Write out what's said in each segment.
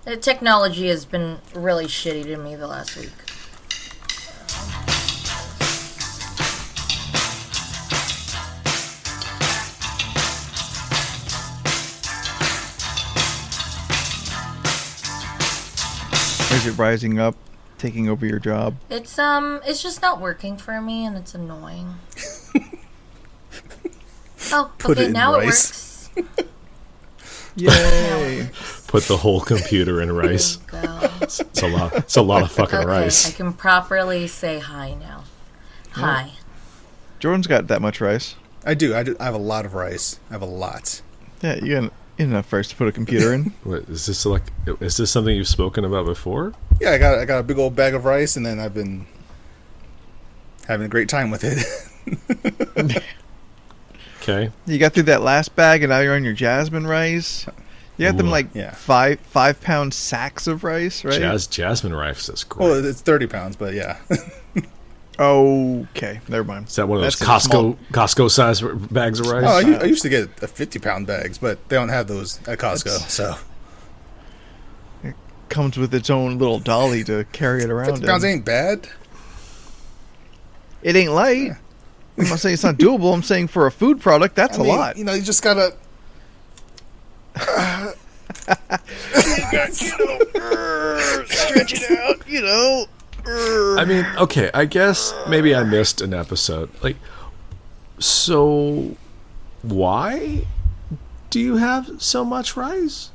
The technology has been really shitty to me the last week. Is it rising up, taking over your job? It's just not working for me, and it's annoying. Oh, okay, now it works. Yay! Put the whole computer in rice. There you go. It's a lot of fucking rice. I can properly say hi now. Hi. Jordan's got that much rice. I do. I have a lot of rice. I have a lot. Yeah, you got enough rice to put a computer in. What, is this something you've spoken about before? Yeah, I got a big old bag of rice, and then I've been having a great time with it. Okay. You got through that last bag, and now you're on your jasmine rice. You got them like 5 pound sacks of rice, right? Jasmine rice, that's great. Well, it's 30 pounds, but yeah. Okay, never mind. Is that one of those Costco size bags of rice? Oh, I used to get 50-pound bags, but they don't have those at Costco. So it comes with its own little dolly to carry it around. 50 pounds ain't bad. It ain't light. Yeah. I'm not saying it's not doable. I'm saying for a food product, that's a lot. You know, you just gotta. Stretch it out. You know. I mean, okay, I guess maybe I missed an episode. Like, so why do you have so much rice?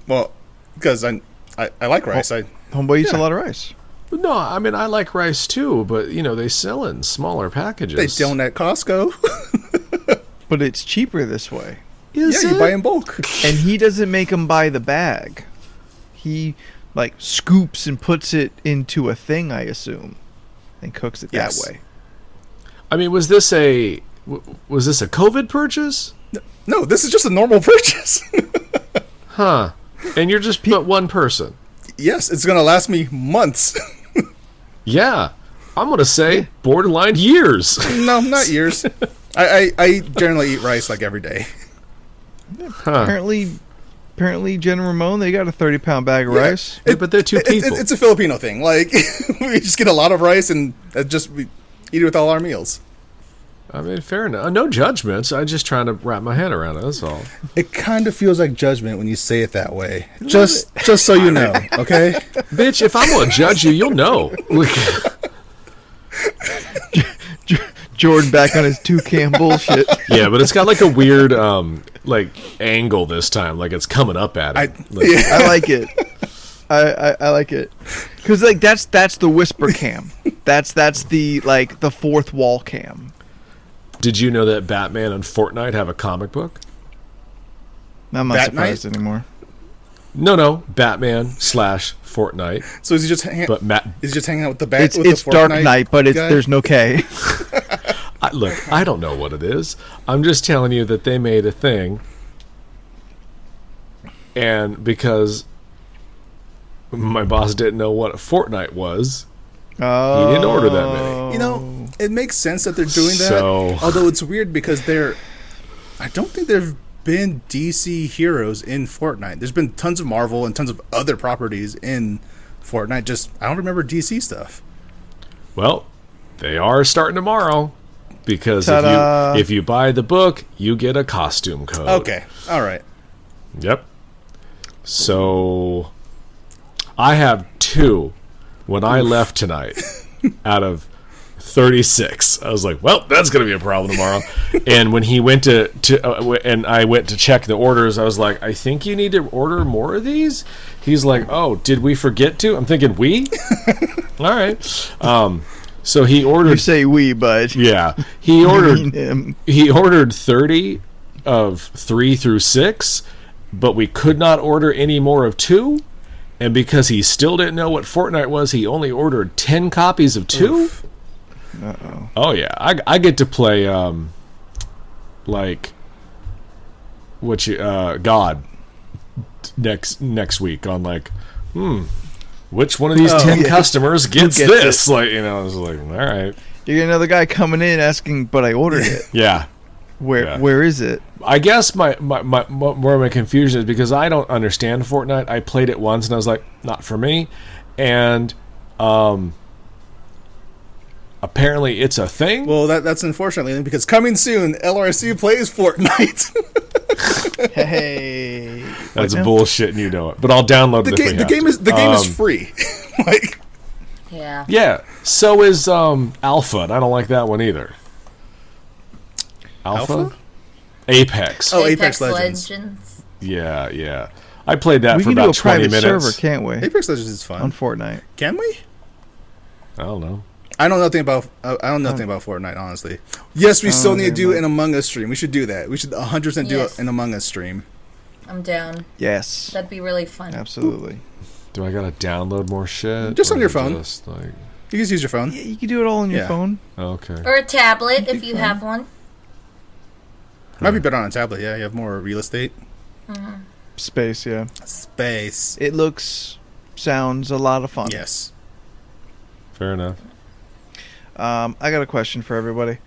Well, because I like rice. Homeboy eats a lot of rice. No, I mean, I like rice too, but, you know, they sell it in smaller packages. They don't at Costco. But it's cheaper this way. Is it? You buy in bulk. And he doesn't make them buy the bag. He like scoops and puts it into a thing, I assume, and cooks it that way. I mean, was this a COVID purchase? No, this is just a normal purchase. Huh. And you're just but one person. Yes, it's going to last me months. Yeah. I'm going to say borderline years. No, not years. I generally eat rice like every day. Huh. Apparently, Jen and Ramon, they got a 30-pound bag of rice. But they're two people. It's a Filipino thing. Like, we just get a lot of rice and we eat it with all our meals. I mean, fair enough. No judgments. I'm just trying to wrap my head around it. That's all. It kind of feels like judgment when you say it that way. Just so you know, okay? Bitch, if I'm going to judge you, you'll know. Jordan back on his toucan bullshit. Yeah, but it's got like a weird angle this time. Like it's coming up at it. I like it. I like it. Because like that's the whisper cam. That's the fourth wall cam. Did you know that Batman and Fortnite have a comic book? I'm not surprised anymore. No, Batman / Fortnite. So is he just hanging out with the bat? It's Dark Knight, but there's no K. Look, I don't know what it is. I'm just telling you that they made a thing, and because my boss didn't know what a Fortnite was, he didn't order that many. You know, it makes sense that they're doing that. Although it's weird because I don't think there've been DC heroes in Fortnite. There's been tons of Marvel and tons of other properties in Fortnite. Just I don't remember DC stuff. Well, they are starting tomorrow because if you buy the book, you get a costume code. Okay, all right. Yep. So I have 2 when I left tonight out of 36. I was like, well, that's going to be a problem tomorrow. And when he went and I went to check the orders, I was like, I think you need to order more of these. He's like, oh, did we forget to? I'm thinking, we? All right. So he ordered. You say we, bud. Yeah. He ordered 30 of 3 through 6, but we could not order any more of 2. And because he still didn't know what Fortnite was, he only ordered 10 copies of 2. Oof. Uh-oh. Oh yeah, I get to play God next week on which one of these 10 customers gets this? I was like, all right. You get another guy coming in asking, but I ordered it. Yeah. Where is it? I guess my more of my confusion is because I don't understand Fortnite. I played it once and I was like, not for me. And apparently it's a thing. Well, that's unfortunately because coming soon, LRC plays Fortnite. Hey, That's bullshit, and you know it. But I'll download it. The game is free. Like, Yeah. So is Alpha, and I don't like that one either. Alpha? Apex. Oh, Apex Legends. Yeah. I played that we for can do about a 20 private minutes. server, can't we? Apex Legends is fun On Fortnite. Can we? I don't know. I know nothing about Fortnite, honestly. Yes, we still need to do an Among Us stream. We should do that. We should 100% do an Among Us stream. I'm down. Yes. That'd be really fun. Absolutely. Do I gotta download more shit? Just or on your is it phone. just, like... You can just use your phone. Yeah, you can do it all on your phone. Okay. Or a tablet if you have one. Might be better on a tablet, yeah. You have more real estate. Mm-hmm. Space, yeah. Space. It sounds a lot of fun. Yes. Fair enough. I got a question for everybody.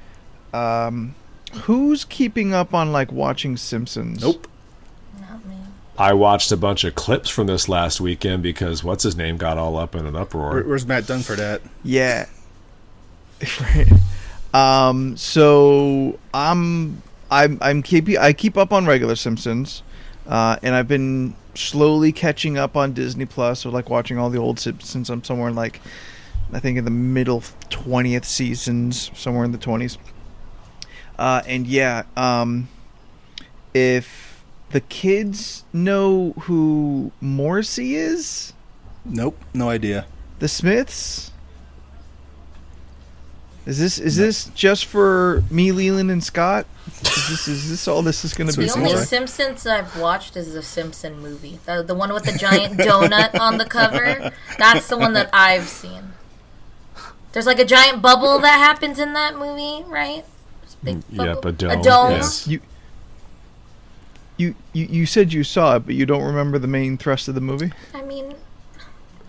Who's keeping up on like watching Simpsons? Nope. Not me. I watched a bunch of clips from this last weekend because what's his name got all up in an uproar. Where's Matt Dunn for that? Yeah. Right. So I keep up on regular Simpsons, and I've been slowly catching up on Disney Plus, or like watching all the old Simpsons. I'm somewhere in like, I think in the middle 20th seasons, somewhere in the 20s. And yeah, if the kids know who Morrissey is, Nope. No idea. the Smiths. Is this just for me, Leland, and Scott? Is this all this is going to be? The Seems only like. Simpsons I've watched is the Simpson movie. The one with the giant donut on the cover. That's the one that I've seen. There's like a giant bubble that happens in that movie, right? Big Yep, bubble. a dome. A dome. Yes. You said you saw it, but you don't remember the main thrust of the movie? I mean,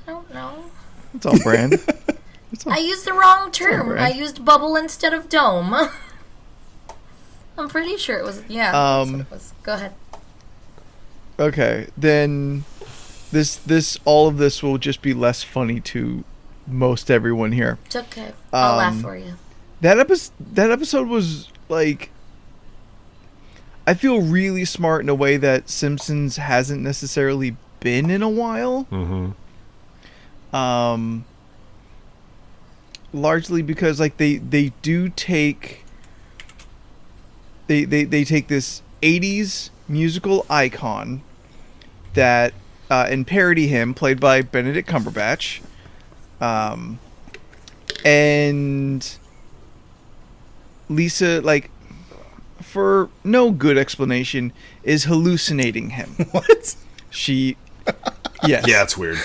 I don't know. It's all brand. I used the wrong term. alright. I used bubble instead of dome. I'm pretty sure it was. Yeah. That's what it was. Go ahead. Okay, then all of this will just be less funny to most everyone here. It's okay. I'll laugh Um, for you. That episode was like, I feel really smart in a way that Simpsons hasn't necessarily been in a while. Mm-hmm. Largely because like they do take they take this 80s musical icon that and parody him, played by Benedict Cumberbatch, and Lisa, like, for no good explanation, is hallucinating him. What? She yes. Yeah, it's weird.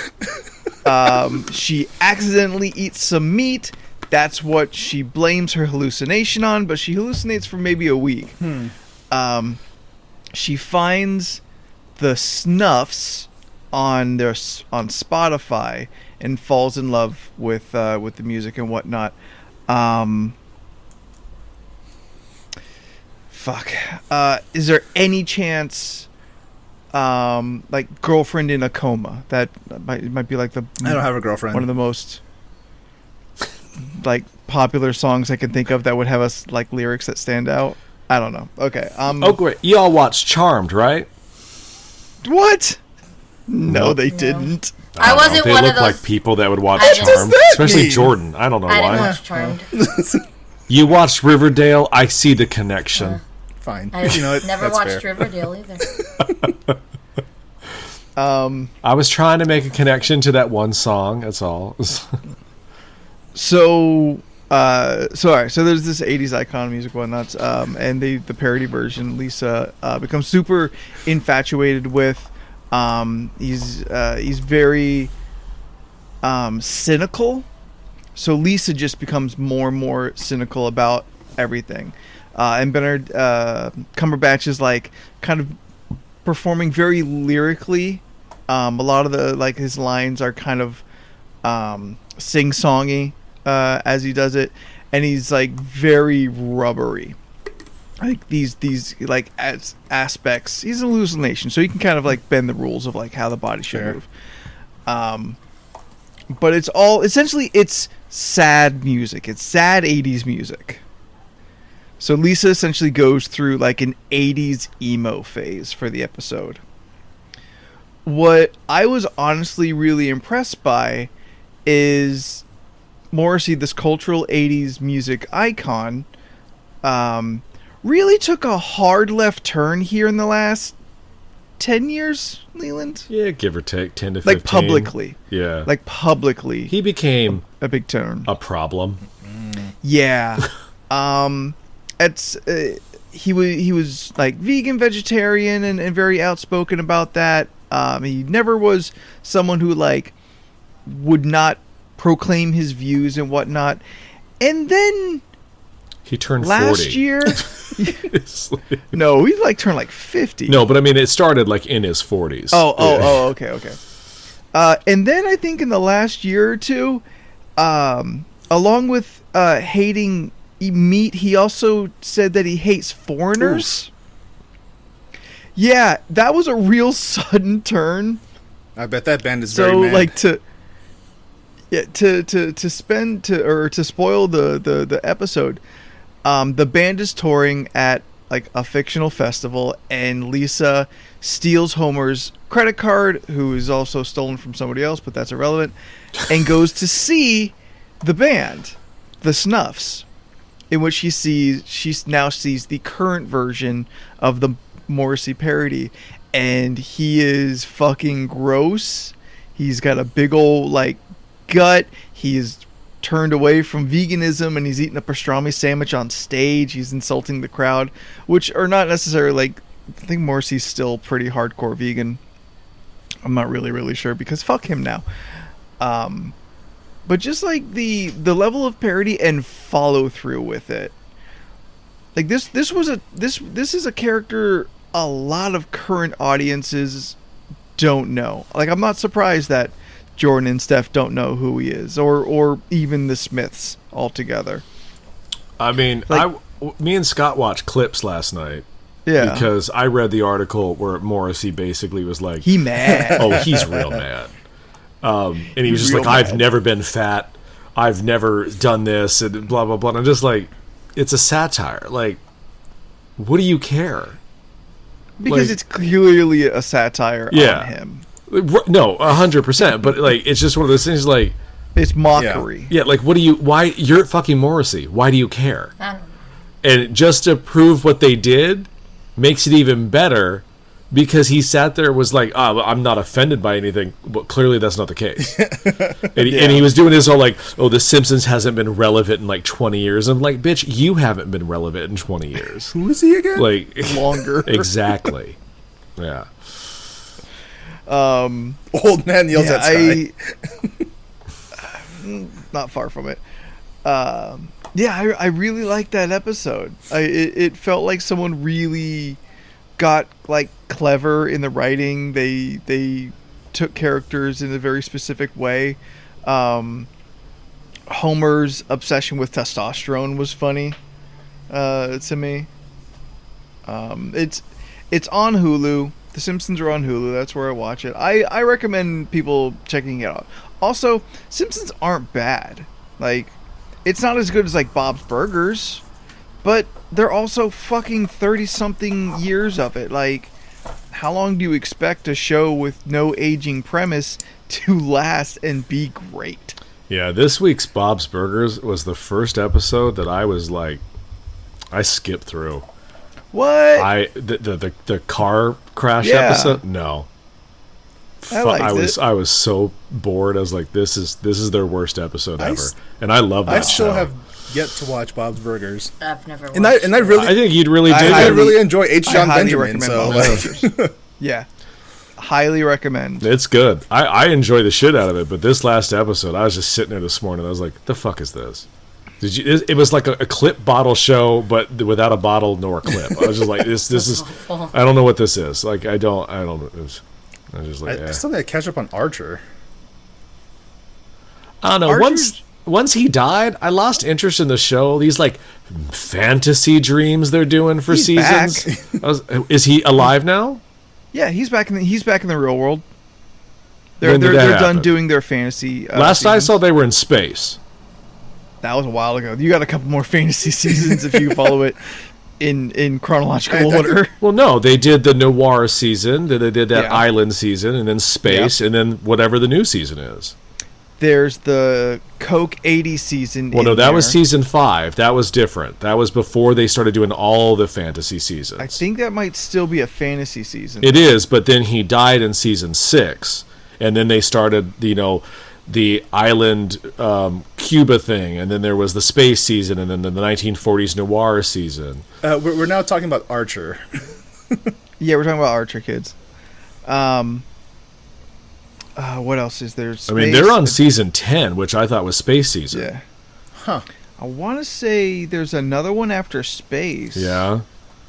She accidentally eats some meat. That's what she blames her hallucination on, but she hallucinates for maybe a week. She finds the Snuffs on Spotify and falls in love with the music and whatnot. Is there any chance, like, Girlfriend in a Coma? That might be like I don't have a girlfriend. one of the most like popular songs I can think of that would have us like lyrics that stand out. I don't know. Okay. Oh, great. You all watched Charmed, right? What? No, No. they No. didn't. I wasn't They one look of those. like people that would watch I didn't- Charmed, What does that especially mean? Jordan. I don't know I didn't why. watch Charmed. You watched Riverdale. I see the connection. Fine. I You know what? never That's watched fair. Riverdale either. I was trying to make a connection to that one song. That's all. So there's this 80s icon music whatnot, and the parody version Lisa becomes super infatuated with. He's very cynical, so Lisa just becomes more and more cynical about everything, and Benedict Cumberbatch is like kind of performing very lyrically. A lot of the like his lines are kind of sing-songy as he does it, and he's like very rubbery. like these like aspects. He's an hallucination, so he can kind of like bend the rules of like how the body should move. But it's all essentially it's sad music. It's sad 80s music. So Lisa essentially goes through like an 80s emo phase for the episode. What I was honestly really impressed by is Morrissey, this cultural 80s music icon, really took a hard left turn here in the last 10 years, Leland? Yeah, give or take 10 to 15. Like publicly. Yeah. Like publicly. He became a big turn. A problem. Yeah. He was like vegan, vegetarian, and very outspoken about that. He never was someone who like would not proclaim his views and whatnot. And then he turned last 40. year. No, he like turned like 50. No, but I mean, it started like in his 40s. Okay. And then I think in the last year or two, along with hating meat, he also said that he hates foreigners. Oof. Yeah, that was a real sudden turn. I bet that band is very mad. Like to spoil the episode. The band is touring at like a fictional festival, and Lisa steals Homer's credit card, who is also stolen from somebody else, but that's irrelevant, and goes to see the band, the Snuffs, in which she now sees the current version of the Morrissey parody, and he is fucking gross. He's got a big old like gut. He's turned away from veganism, and he's eating a pastrami sandwich on stage. He's insulting the crowd, which are not necessarily like, I think Morrissey's still pretty hardcore vegan. I'm not really sure, because fuck him now. But just like the level of parody and follow through with it, like this is a character a lot of current audiences don't know. Like, I'm not surprised that Jordan and Steph don't know who he is, or even the Smiths altogether. I mean, like, me and Scott watched clips last night. Yeah. Because I read the article where Morrissey basically was like, he mad. Oh, he's real mad. And he was just like, I've never been fat. I've never done this, and blah, blah, blah. And I'm just like, it's a satire. Like, what do you care? Because like, it's clearly a satire on him. No, 100%. But like, it's just one of those things. Like, it's mockery. Yeah. Like, what do you? Why you're fucking Morrissey? Why do you care? And just to prove what they did makes it even better, because he sat there and was like, "Oh, I'm not offended by anything," but clearly that's not the case. And he was doing this all like, "Oh, The Simpsons hasn't been relevant in like 20 years." I'm like, "Bitch, you haven't been relevant in 20 years." Who is he again? Like longer. Exactly. Yeah. Old man yells at Sky. Not far from it. I really liked that episode. It felt like someone really got like clever in the writing. They took characters in a very specific way. Homer's obsession with testosterone was funny to me. It's on Hulu. The Simpsons are on Hulu. That's where I watch it. I recommend people checking it out. Also, Simpsons aren't bad. Like, it's not as good as like Bob's Burgers, but they're also fucking 30-something years of it. Like, how long do you expect a show with no aging premise to last and be great? Yeah, this week's Bob's Burgers was the first episode that I was like, I skipped through. What? The car crash episode? No. I was so bored. I was like, this is their worst episode ever, and I love that. I still have yet to watch Bob's Burgers. I've never watched and I really, I think you'd really dig it. I really enjoy H. John Benjamin. So yeah, highly recommend. It's good. I enjoy the shit out of it. But this last episode, I was just sitting there this morning. I was like, the fuck is this? It was like a clip bottle show, but without a bottle nor a clip. I was just like, this is. I don't know what this is. Like, I don't. I was just like, I still need to catch up on Archer. I don't know. once he died, I lost interest in the show. These like fantasy dreams they're doing for He's seasons. Is he alive now? Yeah, he's back in the real world. They're When did that done happen? doing their fantasy. Last I seasons. saw, they were in space. That was a while ago. You got a couple more fantasy seasons if you follow it in chronological order. Well, no, they did the noir season, then they did that Yeah. island season, and then space, and then whatever the new season is. There's the Coke 80 season. Well, in no, that was there. season 5. That was different. That was before they started doing all the fantasy seasons. I think that might still be a fantasy season. It is, but then he died in season 6, and then they started, the island Cuba thing, and then there was the space season, and then the 1940s noir season. We're now talking about Archer. Yeah, we're talking about Archer Kids. What else is there? I mean, they're on season 10, which I thought was space season. Yeah. Huh. I want to say there's another one after space. Yeah.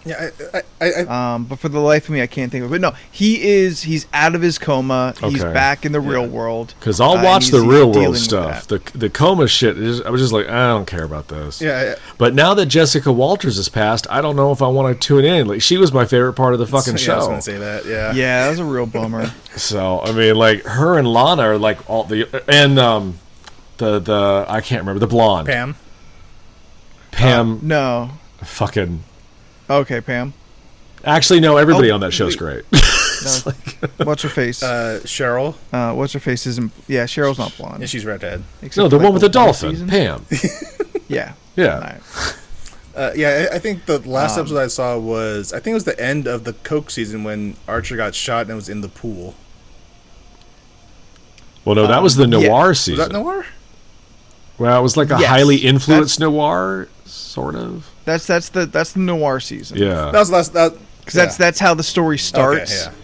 Yeah, But for the life of me, I can't think of it. But no, he's out of his coma. He's Okay. back in the real world. Because I'll and watch the he's real dealing world with stuff. that. The coma shit, I was just like, I don't care about this. yeah. But now that Jessica Walters has passed, I don't know if I want to tune in. Like, she was my favorite part of the fucking Yeah, I was show. gonna say that. Yeah. Yeah, that was a real bummer. So, I mean, like, her and Lana are like all the... And the I can't remember, the blonde. Pam. No. Fucking... Okay, Pam. Actually, no, everybody Oh, on that show's wait. great. No. What's her face? Cheryl. What's her face isn't... Yeah, Cheryl's not blonde. Yeah, she's redhead. Except No, for, the like, one with the last dolphin. season. Pam. Yeah. Yeah. All right. Yeah, I think the last episode I saw was, I think it was the end of the Coke season when Archer got shot and was in the pool. Well, no, that was the noir season. Was that noir? Well, it was like a Yes, highly influenced noir, sort of. That's the noir season. Yeah. That was the last. Because that's how the story starts. Okay,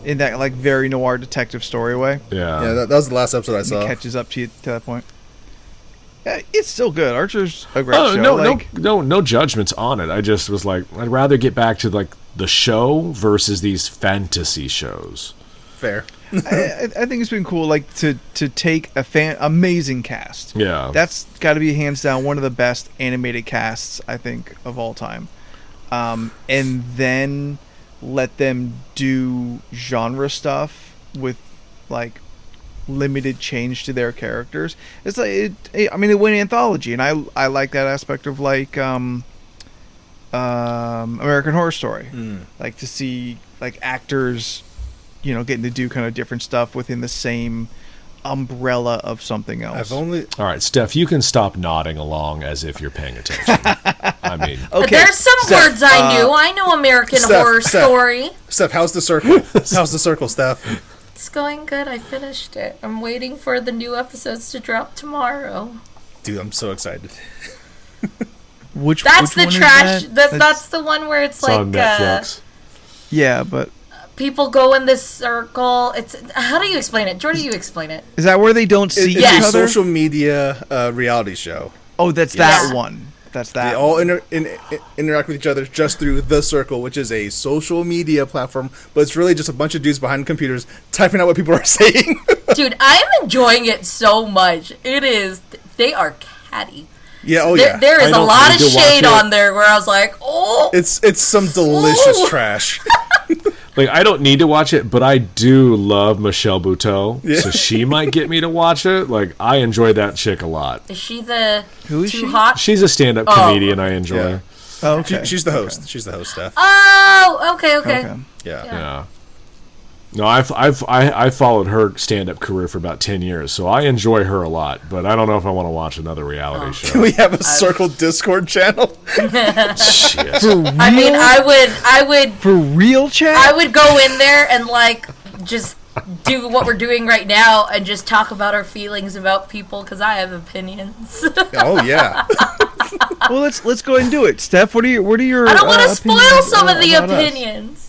In that like very noir detective story way. Yeah. yeah. That was the last episode I It saw. catches up to you to that point. Yeah, it's still good. Archer's a great Oh, show. no judgments on it. I just was like, I'd rather get back to like the show versus these fantasy shows. Fair. I think it's been cool, like to take amazing cast. Yeah. That's got to be hands down one of the best animated casts I think of all time. And then let them do genre stuff with like limited change to their characters. It's like it went anthology, and I like that aspect of like American Horror Story. Like to see like actors, getting to do kind of different stuff within the same umbrella of something else. All right, Steph, you can stop nodding along as if you're paying attention. I mean, Okay, There's some Steph, words I knew. I know American Horror Story. Steph, how's the circle? How's the circle, Steph? It's going good. I finished it. I'm waiting for the new episodes to drop tomorrow. Dude, I'm so excited. Which That's which the one trash. is that? That's the one where it's like on Netflix. Yeah, but people go in this circle. It's how do you explain it, Jordy? You explain it. is that where they don't see It's each Yes. a other? social media reality show. Oh, that's Yes. that one. That's that. They all interact with each other just through The Circle, which is a social media platform, but it's really just a bunch of dudes behind computers typing out what people are saying. Dude, I am enjoying it so much. It is. They are catty. Yeah, oh There- yeah. there is I a don't lot need of to watch shade it. on there where I was like, oh. It's some delicious Ooh. trash. Like, I don't need to watch it, but I do love Michelle Buteau, Yeah. so she might get me to watch it. Like, I enjoy that chick a lot. Is she the Who is too she? hot? She's a stand-up comedian I enjoy. Yeah. Oh, okay. She's the host. She's the host, Steph. Oh, okay. Okay. Yeah. Yeah. No, I followed her stand-up career for about 10 years, so I enjoy her a lot. But I don't know if I want to watch another reality show. We have a Circle Discord channel. Shit. For real? I mean, I would For real, chat? I would go in there and like just do what we're doing right now and just talk about our feelings about people because I have opinions. Oh yeah. Well, let's go ahead and do it. Steph, what are your I don't want to spoil opinions, some of the about us? opinions.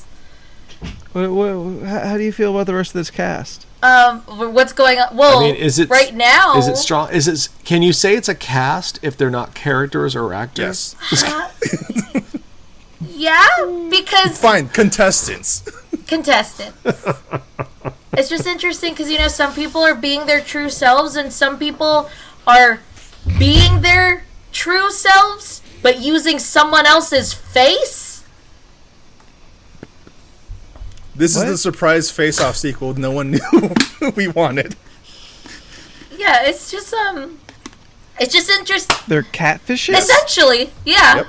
How do you feel about the rest of this cast? What's going on? Well, I mean, is it right now? Is it strong? Is it? Can you say it's a cast if they're not characters or actors? Yes. Yeah, because Fine. Contestants. contestants. It's just interesting because some people are being their true selves and some people are being their true selves, but using someone else's face? This is the surprise face-off sequel no one knew we wanted. Yeah, it's just interesting. They're catfishing? Essentially, yeah. Yep.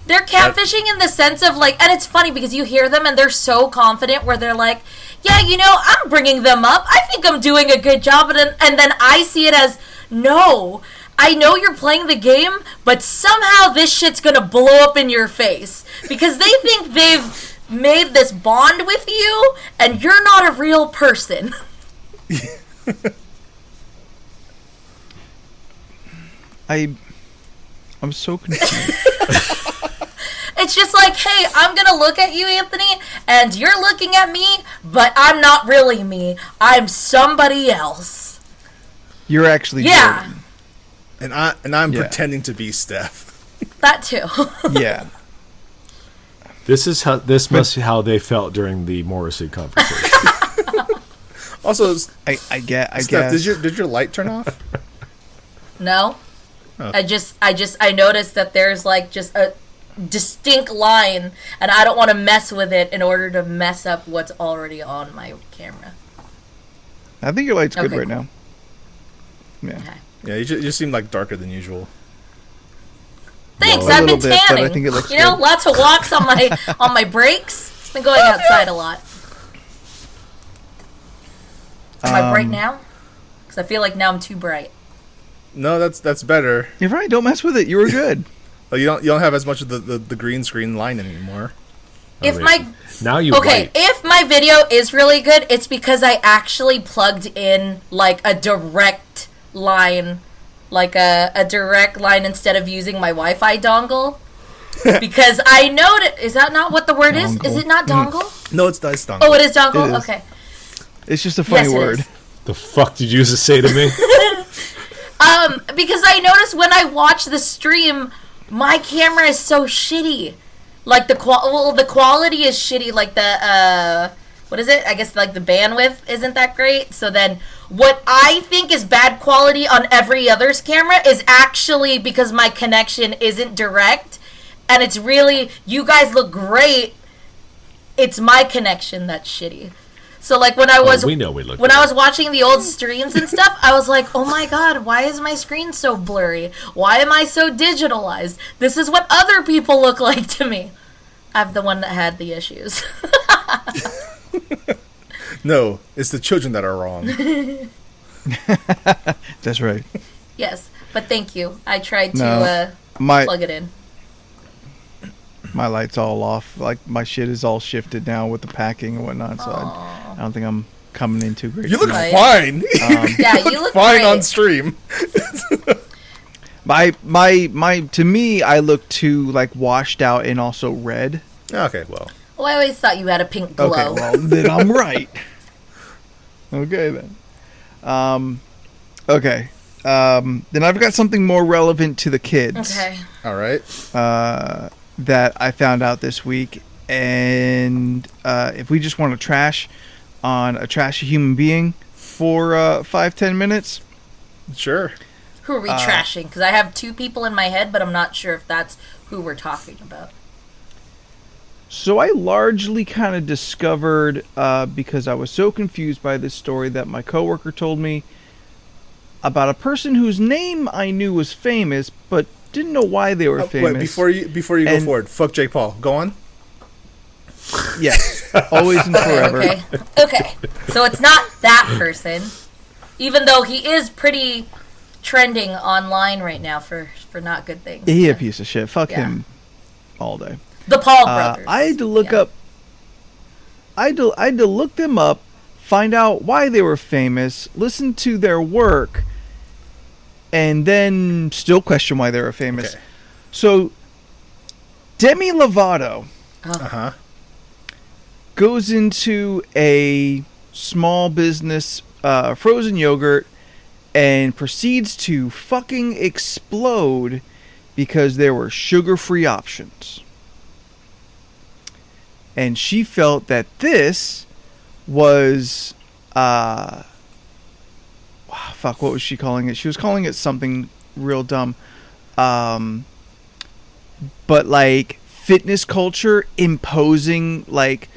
They're catfishing in the sense of, like, and it's funny because you hear them and they're so confident where they're like, yeah, you know, I'm bringing them up. I think I'm doing a good job. And then I see it as, no, I know you're playing the game, but somehow this shit's going to blow up in your face. Because they think they've made this bond with you and you're not a real person. I'm so confused. It's just like, hey, I'm going to look at you, Anthony, and you're looking at me, but I'm not really me. I'm somebody else. You're actually Yeah. Jordan. And I'm pretending to be Steph. That too. Yeah. This must be how they felt during the Morrissey conversation. Also, I Steph, guess. did your light turn off? No. Oh. I noticed that there's like just a distinct line and I don't want to mess with it in order to mess up what's already on my camera. I think your light's good Okay, right cool. now. Yeah. Okay. Yeah, you just seem like darker than usual. Thanks, Well, a I've been little bit, but I tanning. think it looks you know, good. lots of walks on my breaks. Been going outside a lot. Am I bright now? Because I feel like now I'm too bright. No, that's better. You're right. Don't mess with it. You were good. Like, you don't have as much of the green screen line anymore. If my Now you okay, if my video is really good, it's because I actually plugged in like a direct line, like a direct line instead of using my Wi-Fi dongle. Because I know that is that not what the word is? Is it not dongle? No, it's dongle. Oh, it is dongle. It is. Okay. It's just a funny Yes, it word. is. The fuck did you just say to me? Because I noticed when I watch the stream, my camera is so shitty. Like the quality is shitty. Like the what is it? I guess like the bandwidth isn't that great. So then, what I think is bad quality on every other's camera is actually because my connection isn't direct, and it's really you guys look great. It's my connection that's shitty. So like when I was we know we look when good. I was watching the old streams and stuff, I was like, "Oh my god, why is my screen so blurry? Why am I so digitalized? This is what other people look like to me." I'm the one that had the issues. No, it's the children that are wrong. That's right. Yes, but thank you. I tried to No, plug it in. My light's all off. Like my shit is all shifted now with the packing and whatnot. So I don't think I'm coming in too great. You look Right. fine. Yeah, you look fine great. on stream. My to me, I look too like washed out and also red. Okay, well. Well, I always thought you had a pink glow. Okay, well then I'm right. Okay then. Okay. Then I've got something more relevant to the kids. Okay. All right. That I found out this week, and if we just want to trash on a trashy human being for 5-10 minutes, Sure. Who are we trashing? Because I have two people in my head, but I'm not sure if that's who we're talking about. so I largely kind of discovered because I was so confused by this story that my coworker told me about a person whose name I knew was famous, but didn't know why they were famous. Wait, before you go forward, fuck Jake Paul. Go on. Yes, always and forever. Okay. So it's not that person, even though he is pretty trending online right now for not good things. He a piece of shit. Fuck Yeah. him all day. The Paul brothers. I had to look Yeah. up. I had to look them up, find out why they were famous, listen to their work, and then still question why they were famous. Okay. So, Demi Lovato Uh-huh. goes into a small business, frozen yogurt, and proceeds to fucking explode because there were sugar-free options. And she felt that this was, fuck, what was she calling it? She was calling it something real dumb. But like fitness culture imposing like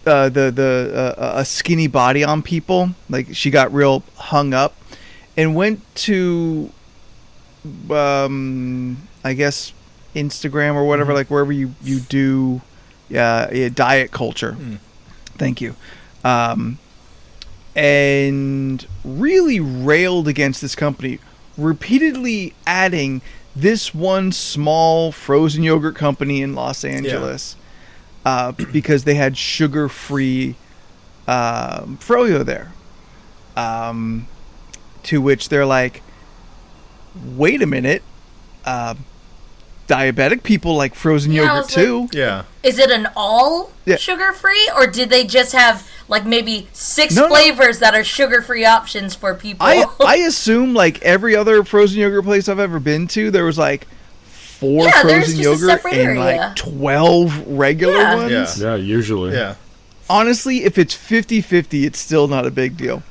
a skinny body on people. Like she got real hung up and went to I guess Instagram or whatever, like wherever you do diet culture. Thank you. And really railed against this company, repeatedly adding this one small frozen yogurt company in Los Angeles because they had sugar-free froyo there. To which they're like, wait a minute, diabetic people like frozen yogurt too. Yeah. Is it an all sugar-free, or did they just have like maybe six flavors that are sugar-free options for people? I assume like every other frozen yogurt place I've ever been to, there was like 4 frozen yogurt and like 12 regular ones. Yeah, usually. Yeah. Honestly, if it's 50-50, it's still not a big deal.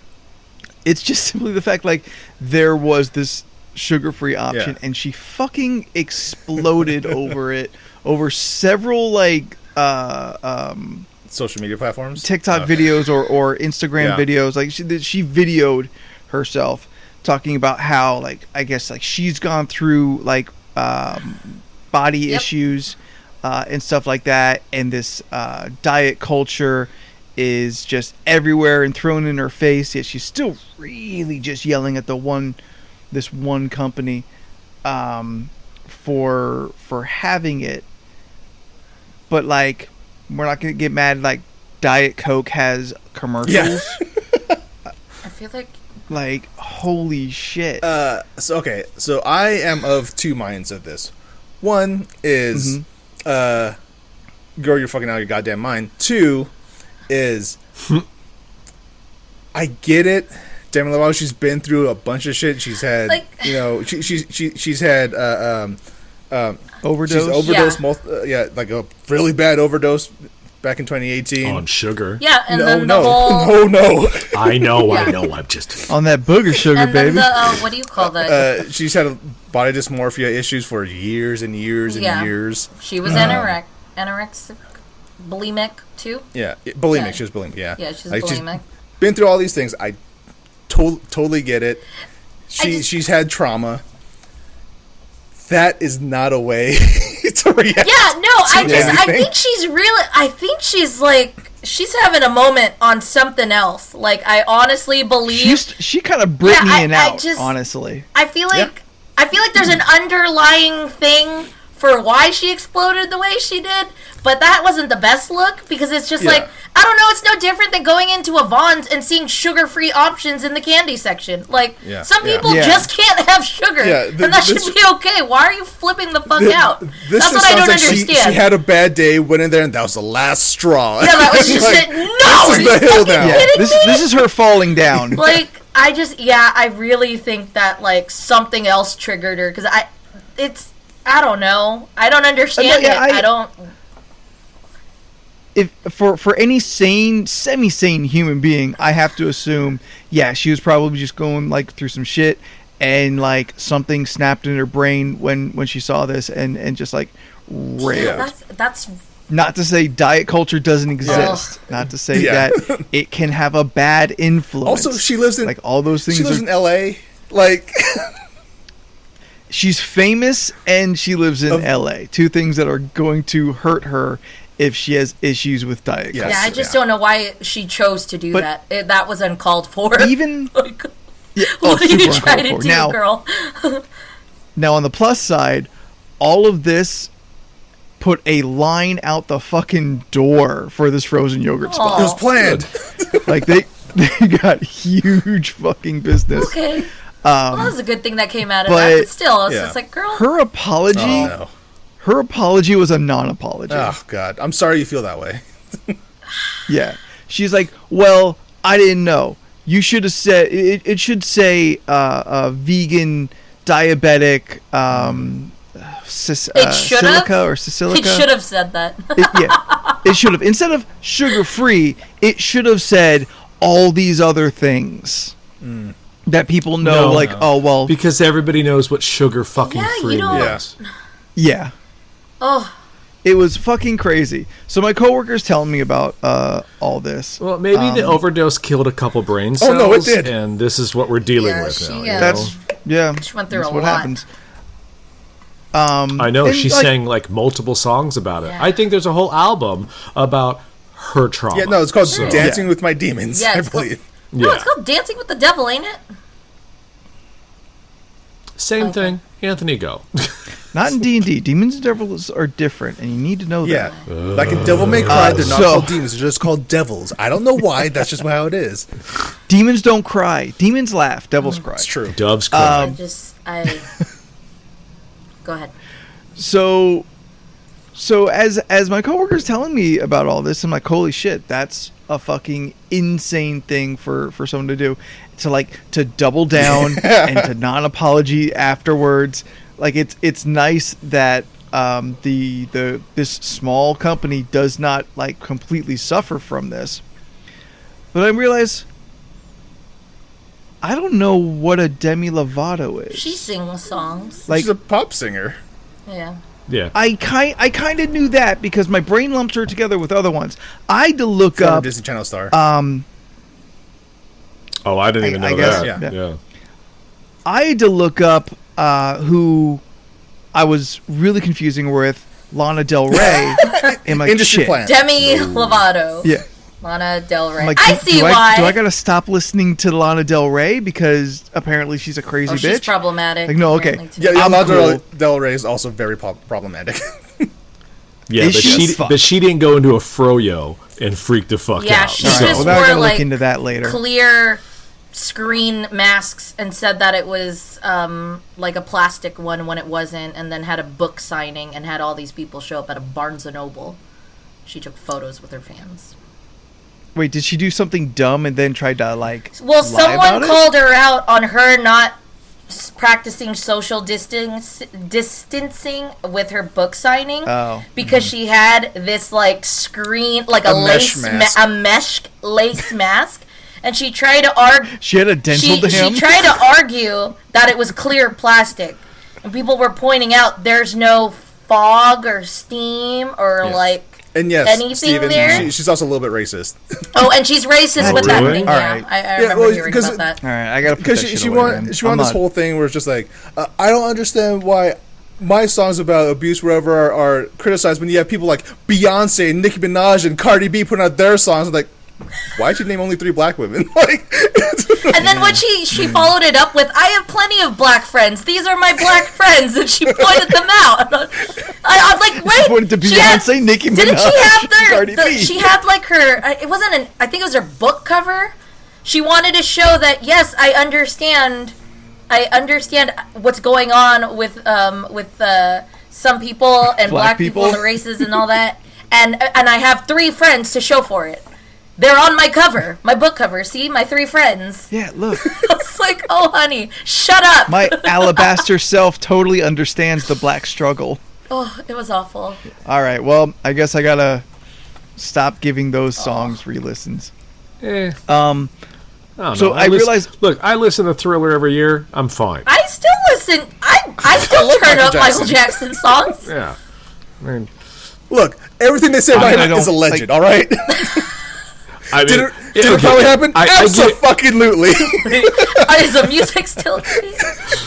It's just simply the fact like there was this sugar-free option and she fucking exploded over several like social media platforms, TikTok videos or Instagram videos. Like she videoed herself talking about how like I guess like she's gone through like body issues and stuff like that, and this diet culture is just everywhere and thrown in her face, yet she's still really just yelling at this one company for having it. But like we're not gonna get mad like Diet Coke has commercials. I feel like holy shit. So I am of two minds of this. One is girl, you're fucking out of your goddamn mind. Two is I get it. Demi Lovato, she's been through a bunch of shit. She's had, like, you know, she's had overdose. She's overdosed, like a really bad overdose back in 2018 on sugar. Yeah, and no. I know. I'm just on that booger sugar, and baby. What do you call that? She's had body dysmorphia issues for years and years and years. She was anorexic, bulimic too. Yeah, bulimic. Yeah. She was bulimic. Yeah, she's bulimic. She's been through all these things. I totally get it. She's had trauma. That is not a way to react. Yeah, no, I think she's like she's having a moment on something else. Like I honestly believe she kind of Britneying out. Honestly, I feel like there's an underlying thing for why she exploded the way she did, but that wasn't the best look because it's just like, I don't know, it's no different than going into a Vons and seeing sugar-free options in the candy section. Like, some people just can't have sugar, and that should be okay. Why are you flipping the fuck out? That's what I don't understand. She had a bad day, went in there, and that was the last straw. Yeah, that was just it. No! This is the hill now. This is her falling down. Like, I really think that, like, something else triggered her, because I don't know. I don't understand it. I don't. If for any semi-sane human being, I have to assume, she was probably just going like through some shit, and like something snapped in her brain when she saw this, and just like railed. Yeah, that's not to say diet culture doesn't exist. Not to say that it can have a bad influence. Also, she lives in like all those things. She lives in L.A. Like. She's famous and she lives in LA. Two things that are going to hurt her if she has issues with diet. Yes. Yeah, I just don't know why she chose to do that. That was uncalled for. Even like, what are you trying to do, now, girl? Now, on the plus side, all of this put a line out the fucking door for this frozen yogurt spot. It was planned. Like they got huge fucking business. Okay. Well, that was a good thing that came out of that, but still, it's just like, girl. Her apology was a non-apology. Oh, God. I'm sorry you feel that way. Yeah. She's like, well, I didn't know. You should have said, it should say vegan, diabetic, silica or silica. It should have said that. It should have. Instead of sugar-free, it should have said all these other things. that people know, oh well, because everybody knows what sugar fucking free you don't. means. Yeah. Oh. It was fucking crazy. So my coworker's telling me about all this. Well, maybe the overdose killed a couple brain cells. Oh no, it did. And this is what we're dealing with now. That's she went through that's a what lot. happens. I know she like, sang like multiple songs about it. Yeah. I think there's a whole album about her trauma. Yeah, no, it's called Sure. Dancing with My Demons, Yeah, I it's called- believe. No, Yeah. it's called Dancing with the Devil, ain't it? Same thing. Anthony, go. Not in D&D. Demons and devils are different, and you need to know Yeah. that. Like in Devil May Cry, they're not so- called demons, they're just called devils. I don't know why, that's just how it is. Demons don't cry. Demons laugh. Devils cry. It's true. Doves cry. Go ahead. So as my coworker's telling me about all this, I'm like, holy shit, that's a fucking insane thing for someone to do. To double down and to non-apology afterwards. Like it's nice that this small company does not like completely suffer from this. But I realize I don't know what a Demi Lovato is. She sings songs. Like She's a pop singer. Yeah. Yeah. I kind of knew that because my brain lumped her together with other ones. I had to look Former up. Disney Channel star. Oh, I didn't even know I guess, that. yeah. Yeah. I had to look up who I was really confusing with Lana Del Rey. And like, Industry shit. plant. Demi Lovato. Yeah. Lana Del Rey. Like, I see why. Do I gotta stop listening to Lana Del Rey because apparently she's a crazy bitch? She's problematic. Like, no, okay. apparently, too. Yeah, I'm Lana cool. Del Rey is also very problematic. Yeah, Is but she? she didn't go into a froyo and freak the fuck Yeah, out. she All right, just well, now I wore gotta like look into that later. clear screen masks and said that it was like a plastic one when it wasn't, and then had a book signing and had all these people show up at a Barnes and Noble. She took photos with her fans. Wait, did she do something dumb and then tried to like? Well, lie someone about it? called her out on her not practicing social distancing with her book signing because she had this like screen, like a mesh lace mask. a mesh lace mask, and she tried to argue. She had a dental dam. She tried to argue that it was clear plastic, and people were pointing out there's no fog or steam or like And yes, anything Steven, there. she's also a little bit racist. Oh, and she's racist with that really? thing. All Yeah, right. I remember hearing about that. All right, I gotta put Because that she shit away, won man. she won I'm this not- whole thing where it's just like, I don't understand why my songs about abuse wherever are criticized when you have people like Beyonce and Nicki Minaj and Cardi B putting out their songs. I'm like, why'd you name only 3 black women? Like, And then when she followed it up with, "I have plenty of black friends. These are my black friends," and she pointed them out. I'm like, wait. pointed to she had- Beyonce, Nicki Didn't she Minaj, have Cardi B. she had like her? It wasn't an. I think it was her book cover. She wanted to show that yes, I understand what's going on with some people and black people, people? the races and all that, and I have 3 friends to show for it. They're on my cover, my book cover. See, my 3 friends. Yeah, look, I was like, oh, honey, shut up. my alabaster self totally understands the black struggle. Oh, it was awful. All right, well, I guess I gotta stop giving those songs re-listens. I don't So know. I realized- Look, I listen to Thriller every year. I'm fine. I still listen. I still love turn Michael up Michael Jackson songs. Yeah. I mean, look, everything they say about I him is don't- alleged, like- all right? Did it probably happen? I get- Absolutely. Is the music still great?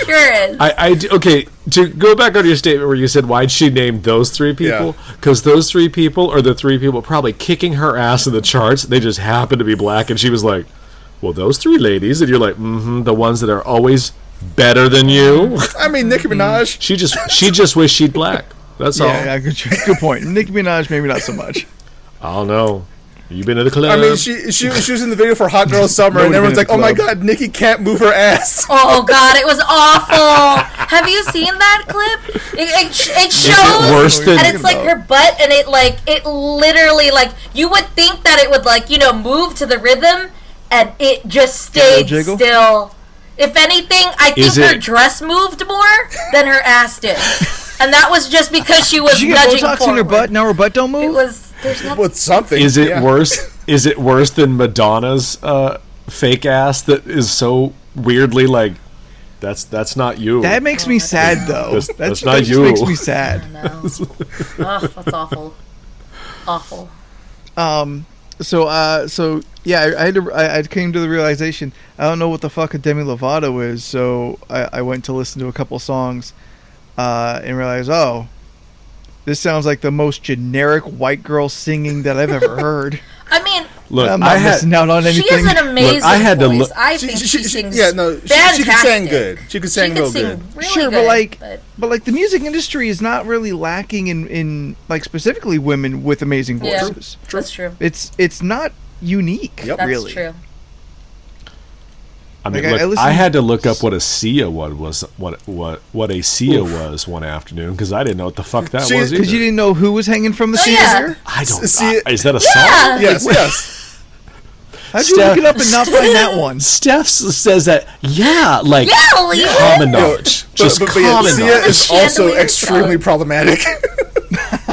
Sure is. Okay, to go back on your statement where you said why'd she name those 3 people? Because those 3 people are the 3 people probably kicking her ass in the charts. They just happen to be black, and she was like, "Well, those 3 ladies," and you're like, "Mm-hmm, the ones that are always better than you." I mean, Nicki Minaj. she just wished she'd black. That's all. Yeah, good point. Nicki Minaj, maybe not so much. I don't know. You been to the club? I mean, she was in the video for Hot Girl Summer, and Nobody everyone's like, been "Oh in the my club. God, Nicki can't move her ass." Oh God, it was awful. Have you seen that clip? It shows, worse than- and it's like her butt, and it literally like you would think that it would like move to the rhythm, and it just stayed jiggle? still. If anything, I think Is her it- dress moved more than her ass did, and that was just because she was Did she get nudging Botox forward. in her butt? Now her butt don't It move? was. There's nothing. With something. Is it yeah. worse? Is it worse than Madonna's fake ass that is so weirdly like, that's not you. That makes me sad, though. That's that not just you. makes me sad. I know. Ugh, that's awful. Awful. So yeah, I came to the realization I don't know what the fuck a Demi Lovato is, so I went to listen to a couple songs, and realized, oh, this sounds like the most generic white girl singing that I've ever heard. I mean, Look, I'm not missing out on anything. she has an amazing Look, I had to voice. look- I think she sings Yeah, no, she fantastic. can sing good. She can sing real good. Really Sure, good, but like the music industry is not really lacking in like specifically women with amazing yeah, voices. that's true. It's not unique, Yep. That's really. true. I mean, Like, I look, listened- I had to look up what a Sia was what a Sia was one afternoon because I didn't know what the fuck that was either. Because you didn't know who was hanging from the Oh, ceiling. yeah. I don't. Sia- Is that a Yeah. song? Yes, yes. How'd you Steph- look it up and not find that one? Steph says that. Yeah, like Yeah, Leland. common Yo, knowledge, just yeah, common Sia knowledge. is also Chandelier extremely song. problematic.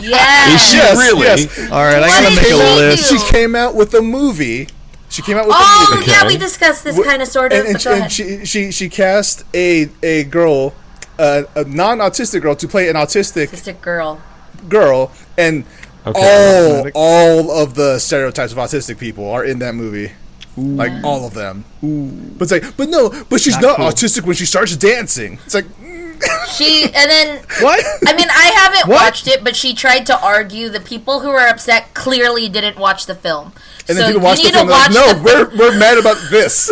Yeah. Is she Yes, really? yes. All right, I What gotta did make a she list. do? She came out with a movie. She came out with Oh, a movie. yeah, Okay. we discussed this kind of sort of. And, but go ahead. she cast a girl, a non-autistic girl, to play an autistic Autistic girl. girl, and Okay. all of the stereotypes of autistic people are in that movie. Like all of them. But it's like, but she's not cool. autistic when she starts dancing. It's like, She and then What? I mean I haven't What? watched it, but she tried to argue the people who are upset clearly didn't watch the film. and so then people you watch the need film. to And watch they're the like, no, we're mad about this.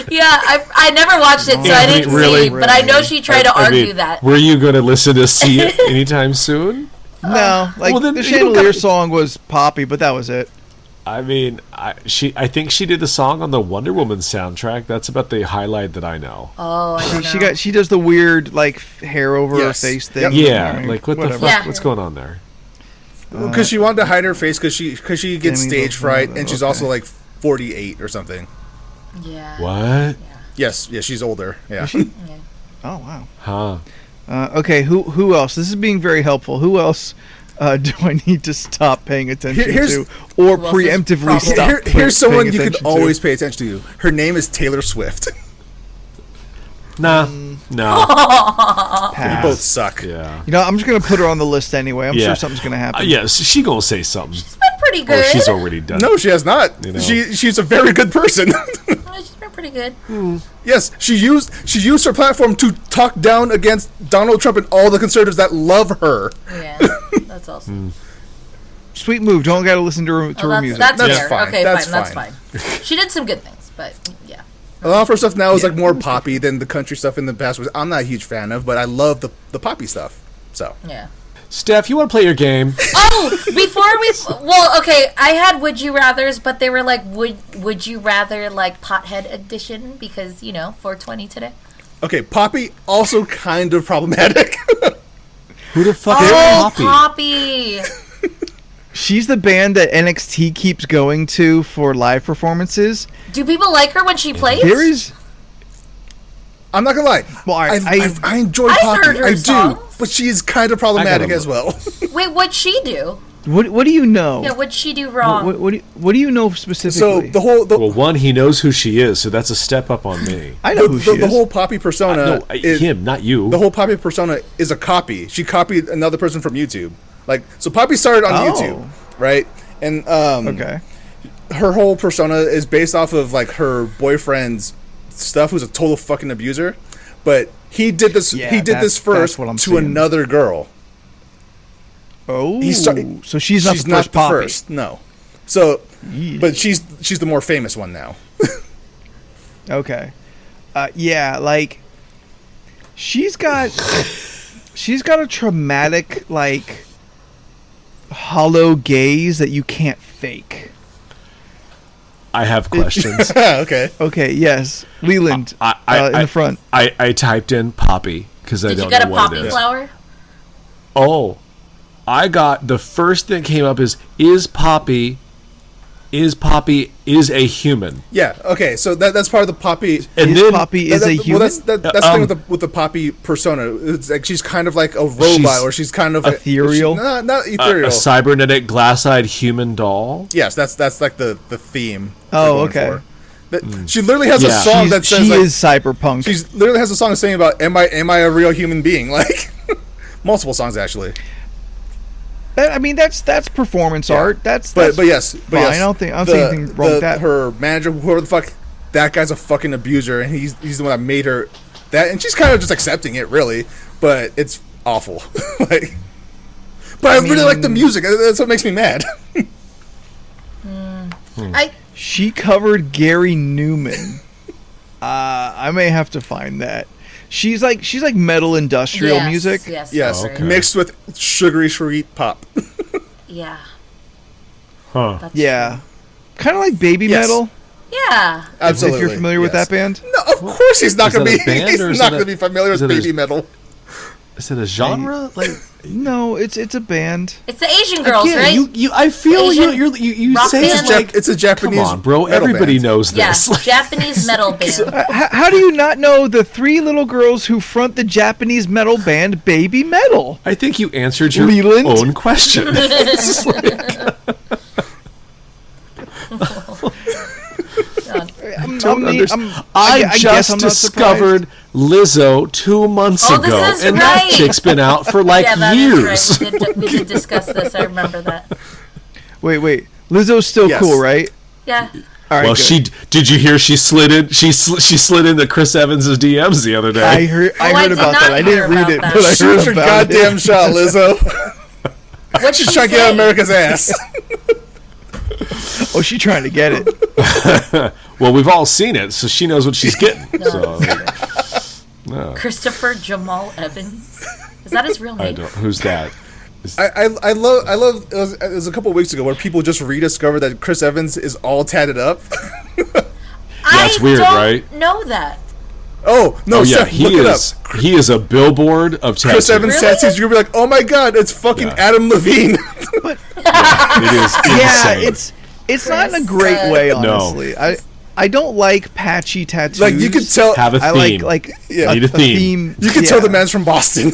Yeah, I never watched it, so I Anthony, didn't really? see. But I know she tried to I argue mean, that. Were you going to listen to Sia anytime soon? No, like Well, then the you don't Chandelier gotta- song was poppy, but that was it. I mean, I think she did the song on the Wonder Woman soundtrack. That's about the highlight that I know. Oh, I don't know. She does the weird like hair over her Yes. face Yep. thing. Yeah, I mean, like what whatever. the fuck? Yeah. What's going on there? Because she wanted to hide her face because she gets Demi stage fright, and she's Lovato, also okay. like 48 or something. Yeah. What? Yes, she's older. Yeah. Oh wow. Huh? Okay, who else? This is being very helpful. Who else do I need to stop paying attention Here's- to, or Who else is preemptively probably- stop? Here's someone paying you could attention to? always pay attention to. Her name is Taylor Swift. Nah, no. Pass. Both suck. Yeah. You know, I'm just gonna put her on the list anyway. I'm Yeah. sure something's gonna happen. Yes, she gonna say something. She's been pretty Or good. she's already done. No, she has not. You know. She's a very good person. She's been pretty good. Yes, she used her platform to talk down against Donald Trump and all the conservatives that love her. Yeah, that's awesome. Sweet move. Don't gotta listen to her, Well, that's music. that's That's fair. fine. Okay, That's fine. That's fine. fine. She did some good things, but yeah. A lot of her stuff now is like more poppy than the country stuff in the past, which I'm not a huge fan of, but I love the poppy stuff. So Yeah. Steph, you want to play your game? Oh, before we well, okay, I had would you rather's, but they were like would you rather like pothead edition because 420 today. okay, poppy also kind of problematic. Who the fuck Oh, is Poppy? Poppy. She's the band that NXT keeps going to for live performances. Do people like her when she plays? There is. I'm not gonna lie. Well, I enjoy I've poppy. heard her I do, songs. but she is kind of problematic as well. Wait, what'd she do? What do you know? Yeah, what'd she do wrong? What do you know So specifically? Well, one, he knows who she is, so that's a step up on me. I know who she the is. whole poppy persona. No, him, not you. The whole poppy persona is a copy. She copied another person from YouTube. Like, so Poppy started on Oh. YouTube, right? And Okay. her whole persona is based off of like her boyfriend's stuff, who's a total fucking abuser. But he did this. Yeah, he did this that's first what I'm to seeing. another girl. Oh, started- so she's not the first Poppy. first. No. So, Yeah. but she's the more famous one now. Okay. Yeah, like she's got a traumatic like hollow gaze that you can't fake. I have questions. Okay. Okay, yes. Leland in the front. I typed in Poppy because I Did don't you get know a what poppy it is. flower? Oh, I got the first thing that came up is Poppy is Poppy is a human. Yeah. Okay. So that's part of the Poppy. And is Poppy is a human? Well, that's the thing with the Poppy persona. It's like she's kind of like a robot, or she's kind of ethereal. Not ethereal. A cybernetic glass-eyed human doll. Yes, that's like the theme. Oh, okay. She literally has a song that says she like, is cyberpunk. She literally has a song saying about am I a real human being? Like multiple songs actually. I mean that's performance art. That's but yes, fine. I don't think anything wrong with that. Her manager, whoever the fuck, that guy's a fucking abuser, and he's the one that made her that, and she's kind of just accepting it, really. But it's awful. Like, but I really like the music. That's what makes me mad. She covered Gary Newman. I may have to find that. She's like metal industrial music. Yes, okay. Mixed with sugary sweet pop. Yeah. Huh. Yeah. Kind of like baby metal. Yeah. Absolutely. If you're familiar with that band? No, of course he's not going to be. He's not going to be familiar with baby metal. Is it a genre? Like, no, it's a band. It's the Asian girls, right? I feel you say it's like it's a Japanese. Come on, bro. Everybody knows this. Yeah, Japanese metal band. How do you not know the three little girls who front the Japanese metal band Baby Metal? I think you answered your own question. I just discovered Lizzo 2 months ago, and that chick's been out for like years. Right. We did discuss this. I remember that. Wait. Lizzo's still cool, right? Yeah. All right, well, did you hear she slid in? She slid into Chris Evans' DMs the other day. I heard about that. I didn't read it, but I heard your about goddamn shot, Lizzo. What's she trying to get America's ass? Oh, she's trying to get it. Well, we've all seen it, so she knows what she's getting. No. Christopher Jamal Evans. Is that his real name? Who's that? I love. It was a couple of weeks ago where people just rediscovered that Chris Evans is all tatted up. That's weird, right? Know that. Oh no! Oh yeah, Seth, look it up. He is a billboard of tattoos. Chris Evans tattoos. You're gonna be like, oh my god, it's fucking Adam Levine. But it is insane. It's not in a great way, honestly. No. I don't like patchy tattoos. Like you could tell. Have a theme. I like need a theme. You can tell the man's from Boston.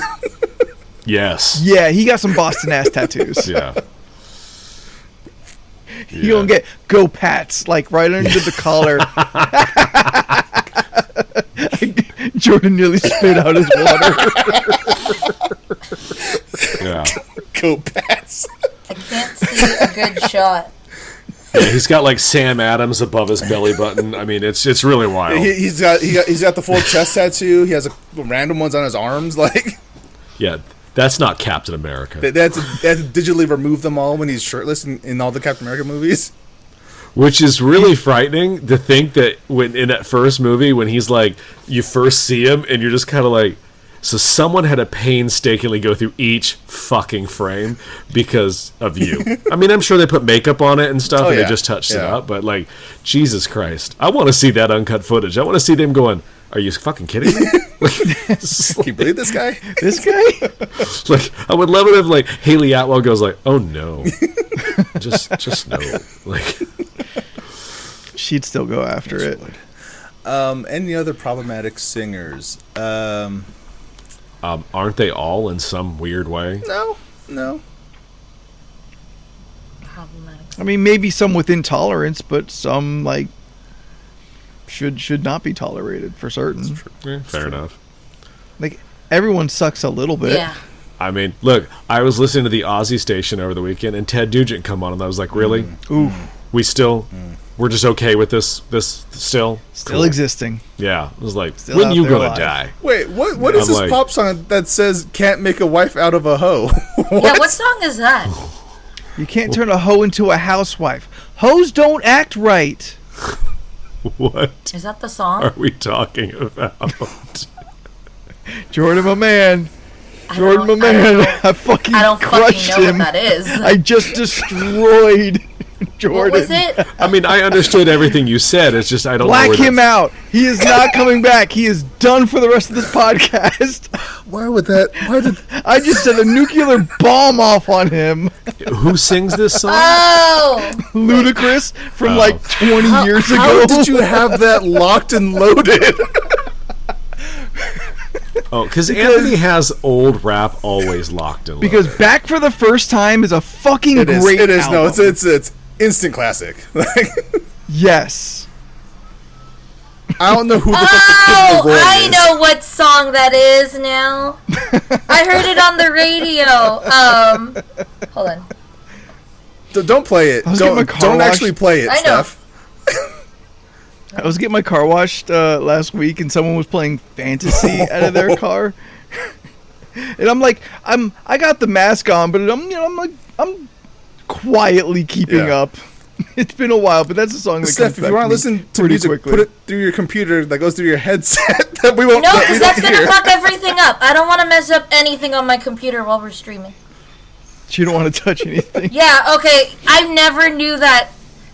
Yes. Yeah, he got some Boston ass tattoos. Yeah. You don't get "Go Pats" like right under the collar. Jordan nearly spit out his water. Yeah. Go Pats. I can't see a good shot. Yeah, he's got like Sam Adams above his belly button. I mean, it's really wild. He's got the full chest tattoo. He has random ones on his arms. Like, yeah, that's not Captain America. They had to digitally remove them all when he's shirtless in all the Captain America movies. Which is really frightening to think that when in that first movie when he's like you first see him and you're just kind of like, so someone had to painstakingly go through each fucking frame because of you. I mean, I'm sure they put makeup on it and stuff and they just touched it up, but like, Jesus Christ. I want to see that uncut footage. I want to see them going, are you fucking kidding me? Can you believe this guy? This guy? Like, I would love it if like Haley Atwell goes like, oh no. just no. Like, she'd still go after it. Any other problematic singers? Aren't they all in some weird way? No. Problematic. I mean, maybe some with intolerance, but some like should not be tolerated for certain. Fair enough. Like everyone sucks a little bit. Yeah. I mean, look, I was listening to the Aussie station over the weekend, and Ted Nugent come on, and I was like, really? Ooh. We're just okay with this still? Still cool. Existing. Yeah. It was like, Still when you gonna alive. die? Wait, what is this pop song that says "Can't make a wife out of a hoe"? Yeah, what song is that? You can't turn a hoe into a housewife. Hoes don't act right. What Is that the song? are we talking about? Jordan, my man. I fucking I don't crushed fucking know him. what that is. I just destroyed Jordan. What was it? I mean, I understood everything you said. It's just I don't know. Black where him out. He is not coming back. He is done for the rest of this podcast. Why would that? Why did? I just set a nuclear bomb off on him. Who sings this song? Oh, Ludacris from like 20 years ago. How did you have that locked and loaded? Oh, because Anthony has old rap always locked and loaded. Because Back for the First Time is a fucking great It is. album. No, it's instant classic. Like, Yes. I don't know who the fuck the Kid in the World I is. know what song that is now. I heard it on the radio. Hold on. Don't play it. I was getting my car Don't washed. actually play it, I know. Steph. I was getting my car washed last week, and someone was playing Fantasy out of their car. And I'm like, I got the mask on, but I'm quietly keeping Yeah. up. It's been a while, but that's a song that Steph, comes if back you want to me listen to pretty music, quickly. put it through your computer that goes through your headset. That we won't. No, that we because don't that's gonna hear. fuck everything up. I don't want to mess up anything on my computer while we're streaming. You don't want to touch anything. Yeah, okay. I never knew that.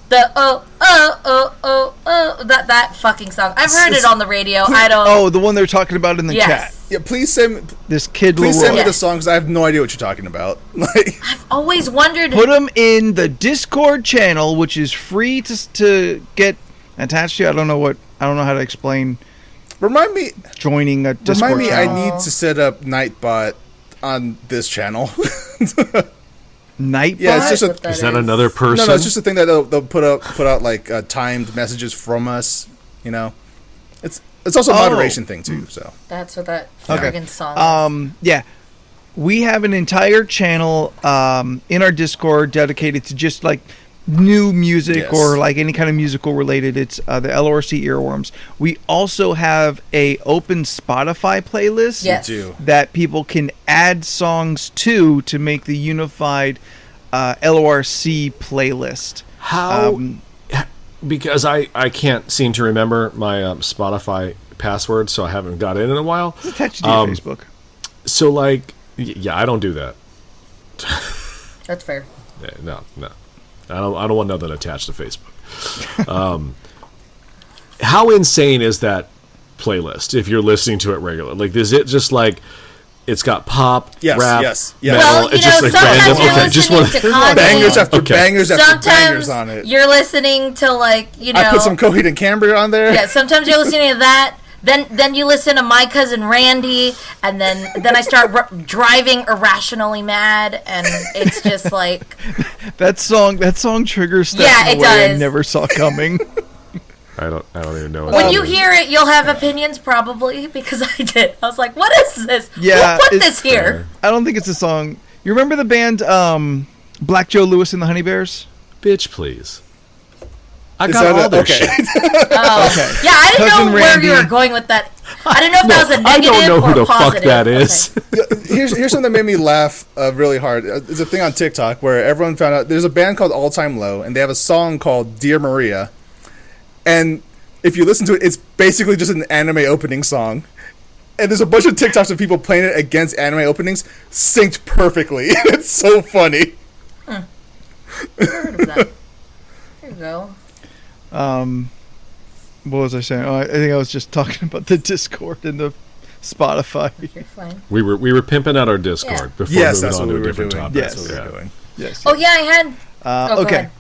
That fucking song. I've heard it on the radio. I don't. Oh, the one they're talking about in the chat. Yes. Yeah, please send This Kid me Leroy. the songs. I have no idea what you're talking about. Like, I've always wondered. Put them in the Discord channel, which is free to get attached to. I don't know how to explain remind me. joining a Discord Remind me. channel. I need to set up Nightbot on this channel. Nightbot? Yeah, it's just a. What Is that another person? No, it's just a thing that they'll put out like timed messages from us. You know, it's also a moderation thing too. So That's what that Okay. friggin' song is. Yeah. We have an entire channel in our Discord dedicated to just like new music Yes. or like any kind of musical related. It's the LoRC Earworms. We also have a open Spotify playlist Yes. do. that people can add songs to make the unified LoRC playlist. How? Because I can't seem to remember my Spotify password, so I haven't got in a while. It's attached to your Facebook. So like, yeah, I don't do that. That's fair. Yeah, no. I don't want nothing attached to Facebook. How insane is that playlist if you're listening to it regularly? Like, is it just like it's got pop, Yes, rap, yes. metal? Well, it's you just know, like sometimes random. you're Okay, just listening to Kanye. bangers after Okay. bangers after bangers Sometimes on it. you're listening to like I put some Coheed and Cambria on there. Yeah, sometimes you're listening to that. Then you listen to My Cousin Randy, and then I start driving irrationally mad, and it's just like That song triggers stuff Yeah, in a it way I does. never saw coming. I don't even know. when you hear it, you'll have opinions probably because I did. I was like, "What is this? Yeah, Who put it's this here?" I don't think it's a song. You remember the band Black Joe Lewis and the Honey Bears? Bitch, please. I Is got that all their okay? shit. Oh, Okay. yeah, I didn't Cousin know where Randy. you were going with that. I didn't know if that was a I negative don't know or who the positive. fuck that is. Okay. Here's something that made me laugh really hard. There's a thing on TikTok where everyone found out there's a band called All Time Low, and they have a song called Dear Maria. And if you listen to it, it's basically just an anime opening song. And there's a bunch of TikToks of people playing it against anime openings, synced perfectly. It's so funny. Heard of that. There you go. What was I saying? Oh, I think I was just talking about the Discord and the Spotify. You're fine. We were pimping out our Discord Yeah. before Yes, moving that's on what to we a were different doing. topic. Yes. That's what Yeah. we're doing. Yes. Oh yeah, I had. Go okay. ahead.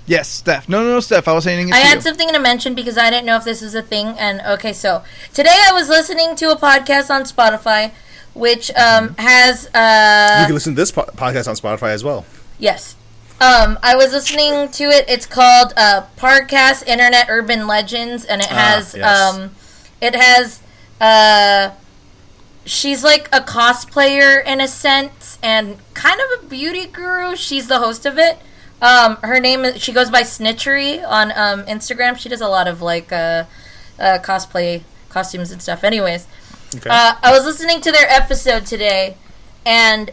Yes, Steph. No, Steph. I was saying. I had something to mention because I didn't know if this is a thing. And okay, so today I was listening to a podcast on Spotify, which has You can listen to this podcast on Spotify as well. yes. I was listening to it. It's called Podcast Internet Urban Legends, and it has yes. she's like a cosplayer in a sense, and kind of a beauty guru. She's the host of it. Her name is, she goes by Snitchery on Instagram. She does a lot of like cosplay costumes and stuff. Anyways, Okay. I was listening to their episode today, and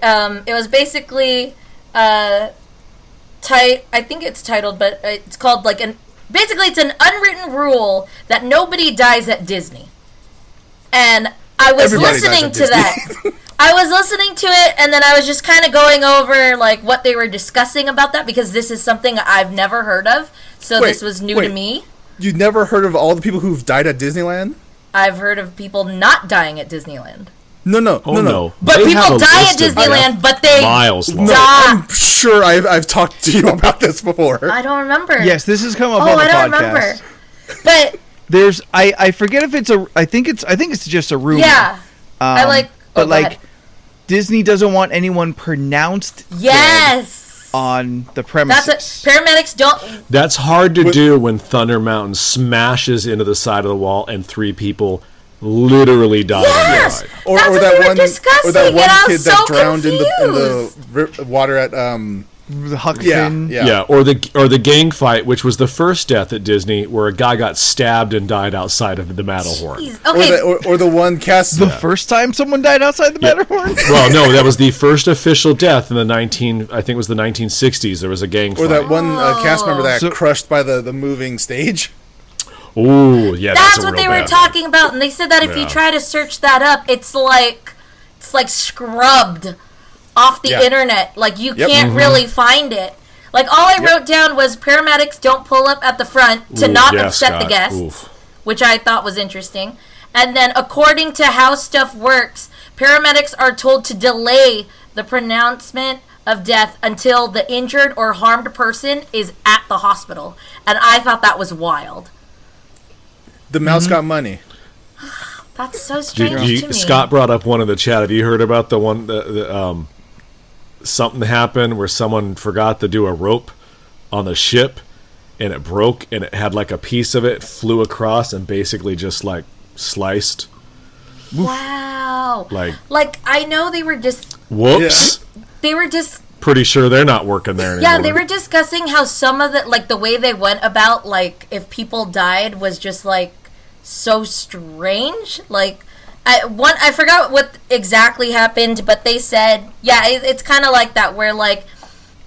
it was basically I think it's titled, but it's called like basically it's an unwritten rule that nobody dies at Disney. And I was Everybody dies listening at to Disney. that. I was listening to it, and then I was just kind of going over like what they were discussing about that, because this is something I've never heard of. So this was new to me. You never heard of all the people who've died at Disneyland? I've heard of people not dying at Disneyland. No. But They people have a die at list of Disneyland, but they miles long. die. I'm sure I've talked to you about this before. I don't remember. Yes, this has come up Oh, on the I don't podcast. remember. But There's I forget if it's I think it's just a rumor. yeah, I like. But go like ahead. Disney doesn't want anyone pronounced Yes. on the That's premises. what paramedics don't. That's hard to do when Thunder Mountain smashes into the side of the wall and 3 people literally die. Yes. on the ride. Or That's what that we were one, discussing, or that and one I kid was that so drowned in confused. the water at The Huck yeah, Finn. yeah. Or the gang fight, which was the first death at Disney, where a guy got stabbed and died outside of the Matterhorn. Jeez, okay. Or the one cast The first time someone died outside the Matterhorn. Well, no, that was the first official death in the I think it was the 1960s. There was a gang or fight. that one cast member that So- got crushed by the moving stage. Ooh, yeah, That's a what real they were bad talking about, and they said that if you Yeah. try to search that up, it's like scrubbed off the Yeah. internet. Like you Yep. can't really find it. Like all I wrote down was paramedics don't pull up at the front to Ooh, not yeah, upset the Scott. guests, Oof. which I thought was interesting. And then according to how stuff works, paramedics are told to delay the pronouncement of death until the injured or harmed person is at the hospital. And I thought that was wild. The mouse got money. That's so strange to me. Scott brought up one in the chat. Have you heard about the one something happened where someone forgot to do a rope on the ship and it broke and it had like a piece of it flew across and basically just like sliced. Wow. Like I know they were just whoops. they were just Pretty sure they're not working there anymore. yeah, they were discussing how some of the like the way they went about like if people died was just like so strange. Like I forgot what exactly happened, but they said it's kind of like that where like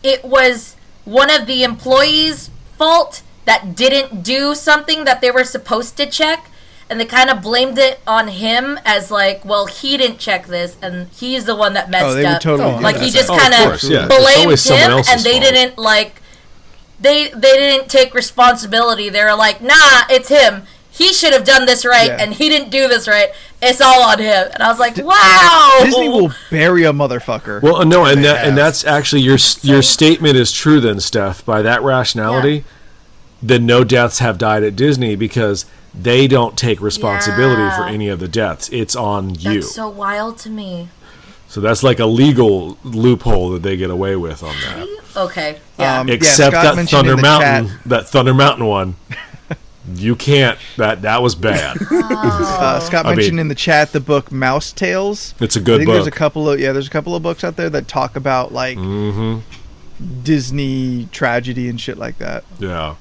it was one of the employees' fault that didn't do something that they were supposed to check. And they kind of blamed it on him as like, well, he didn't check this, and he's the one that messed they would up. totally do like that. he just Oh, kind of of course, yeah. It's blamed always someone him, else's and they fault. didn't like they didn't take responsibility. They were like, nah, it's him. He should have done this right, Yeah. and he didn't do this right. It's all on him. And I was like, wow. Disney will bury a motherfucker. Well, no, and They have. that's actually your statement is true then, Steph. By that rationality, then no deaths have died at Disney because they don't take responsibility for Yeah. any of the deaths. It's on you. That's so wild to me. So that's like a legal loophole that they get away with on that. Okay. Yeah. Except Scott that mentioned Thunder in the Mountain, chat- that Thunder Mountain one, you can't. That was bad. Scott I mentioned mean- in the chat the book Mouse Tales. It's a I good think book. there's a couple of books out there that talk about like Disney tragedy and shit like that. Yeah.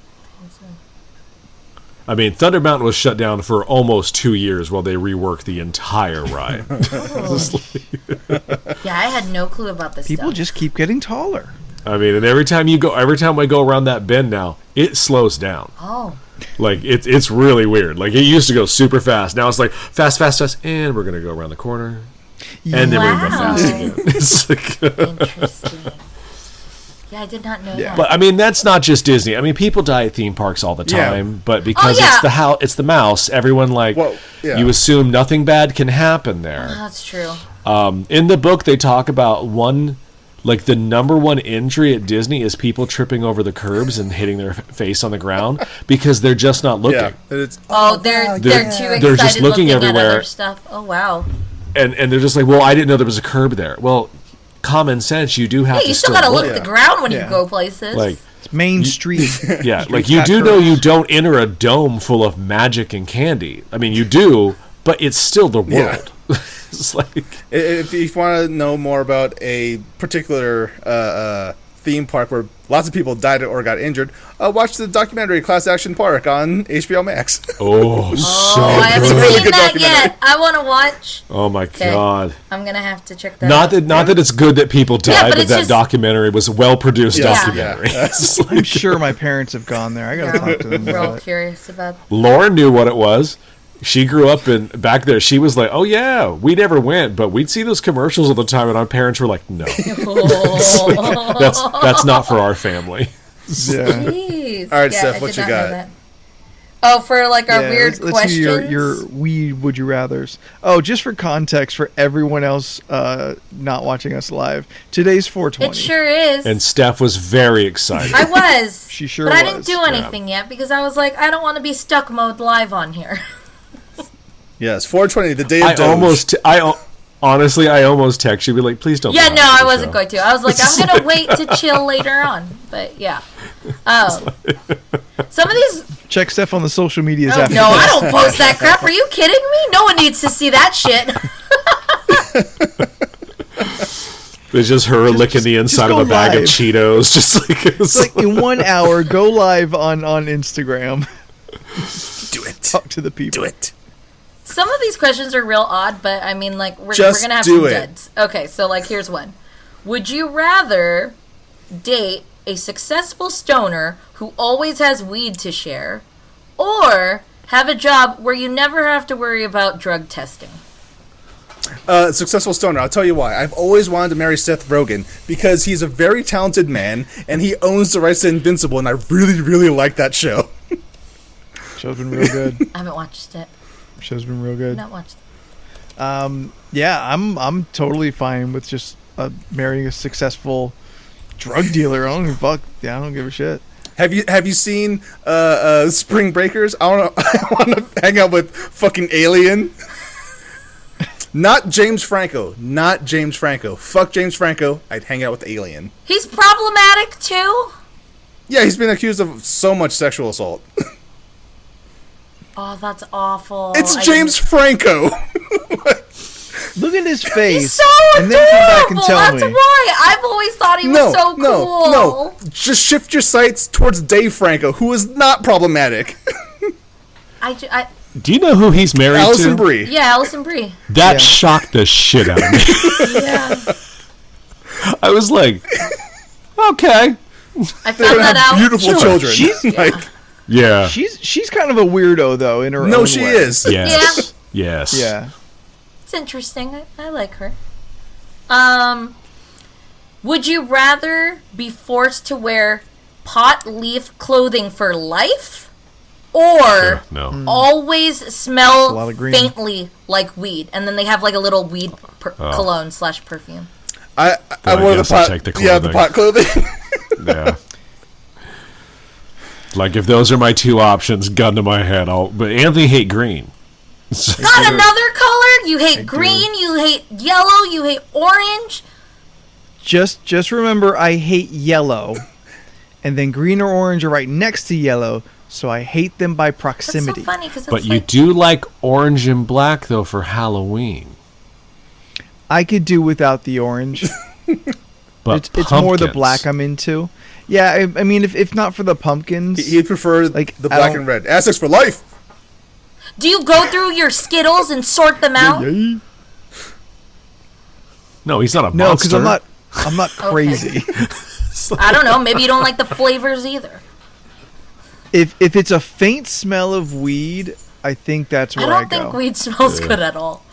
I mean, Thunder Mountain was shut down for almost 2 years while they reworked the entire ride. Yeah, I had no clue about this People stuff. just keep getting taller. I mean, and every time I go around that bend now, it slows down. Oh. Like it's really weird. Like it used to go super fast. Now it's like fast, and we're gonna go around the corner, and then we're gonna go Wow. fast again. It's like, Interesting. Yeah, I did not know that. but I mean, that's not just Disney. I mean, people die at theme parks all the Yeah. time, but because yeah. it's the mouse, everyone like Well, yeah. you assume nothing bad can happen there. That's true. In the book, they talk about like the number one injury at Disney is people tripping over the curbs and hitting their face on the ground because they're just not looking. Yeah, it's, Oh, they're too excited They're just looking at everywhere. other stuff. Oh wow. And they're just like, well, I didn't know there was a curb there. Well, common sense, you do have Yeah, to you still still gotta look look. at the ground when Yeah. you go places. Like, It's Main Street. yeah, like Streets you got do know curves. you don't enter a dome full of magic and candy. I mean, you do, but it's still the Yeah. world. It's like, if you want to know more about a particular theme park where lots of people died or got injured, watch the documentary Class Action Park on HBO Max. oh, oh, so I haven't good. really seen good that documentary. yet. I want to watch. Oh my god. I'm gonna have to check that. Not out. that it's good that people Yeah, died, but but it's that just- documentary was a well-produced Yeah. documentary. Yeah. It's like- I'm sure my parents have gone there. I gotta Yeah, talk to them we're all about it. curious about. Lauren knew what it was. She grew up back there. She was like, "Oh yeah, we never went, but we'd see those commercials all the time." And our parents were like, "No, that's not for our family." Yeah. Jeez. All right, Yeah, Steph, I what did you not know got? that. Oh, for like our weird let's questions. hear your weed would you rather's. Oh, just for context for everyone else not watching us live. Today's 420. It sure is. And Steph was very excited. I was. She sure but I was. didn't do anything yet because I was like, I don't want to be stuck mode live on here. Yes, 420, the day of Doge. Honestly, I almost text you, be like, please don't. Yeah, no, I wasn't going to. I was like, I'm going to wait to chill later on. But yeah. Some of these. Check Steph on the social medias Oh, after no, this. I don't post that crap. Are you kidding me? No one needs to see that shit. It's just her licking the inside of go a bag live. of Cheetos, just like It's like in 1 hour, go live on Instagram. Do it. Talk to the people. Do it. Some of these questions are real odd, but I mean, like, we're Just going to have do some it. duds. Okay, so, like, here's one. Would you rather date a successful stoner who always has weed to share, or have a job where you never have to worry about drug testing? Successful stoner. I'll tell you why. I've always wanted to marry Seth Rogen because he's a very talented man and he owns the rights to Invincible, and I really, really like that show. Show's been real good. I haven't watched it. Show's been real good. Not watched it. Yeah, I'm totally fine with just marrying a successful drug dealer. I don't give a fuck. Yeah, I don't give a shit. Have you seen Spring Breakers? I want to hang out with fucking Alien. Not James Franco. Not James Franco. Fuck James Franco. I'd hang out with Alien. He's problematic, too? Yeah, he's been accused of so much sexual assault. Oh, that's awful. It's James Franco. Look at his face. He's so and adorable. then come back and tell That's me. why. I've always thought he was so cool. No. Just shift your sights towards Dave Franco, who is not problematic. do you know who he's married Alison to? Brie. Yeah, Alison Brie. That shocked the shit out of me. Yeah. I was like, okay. I found that out. Beautiful children. Yeah. She's kind of a weirdo though in her own No, she way. is. Yes. Yes. Yeah. It's interesting. I like her. Would you rather be forced to wear pot leaf clothing for life, or No. always A lot smell of green. faintly like weed? And then they have like a little weed cologne / perfume. I I wore the guess I'll pot. take the Yeah, the pot clothing. Yeah. Like if those are my two options, gun to my head, but Anthony hate green. Got another color? You hate green, you hate yellow, you hate orange. Just remember, I hate yellow, and then green or orange are right next to yellow, so I hate them by That's proximity. so funny because But you do like orange and black though for Halloween. I could do without the orange. But It's more the pumpkins. black I'm into. Yeah, I mean, if not for the pumpkins, He'd prefer Like, the I black don't- and red. Aztecs for life. Do you go through your Skittles and sort them out? No, he's not a no, because monster. I'm not crazy. I don't know. Maybe you don't like the flavors either. If it's a faint smell of weed, I think that's I where I, don't go. think weed smells good at all.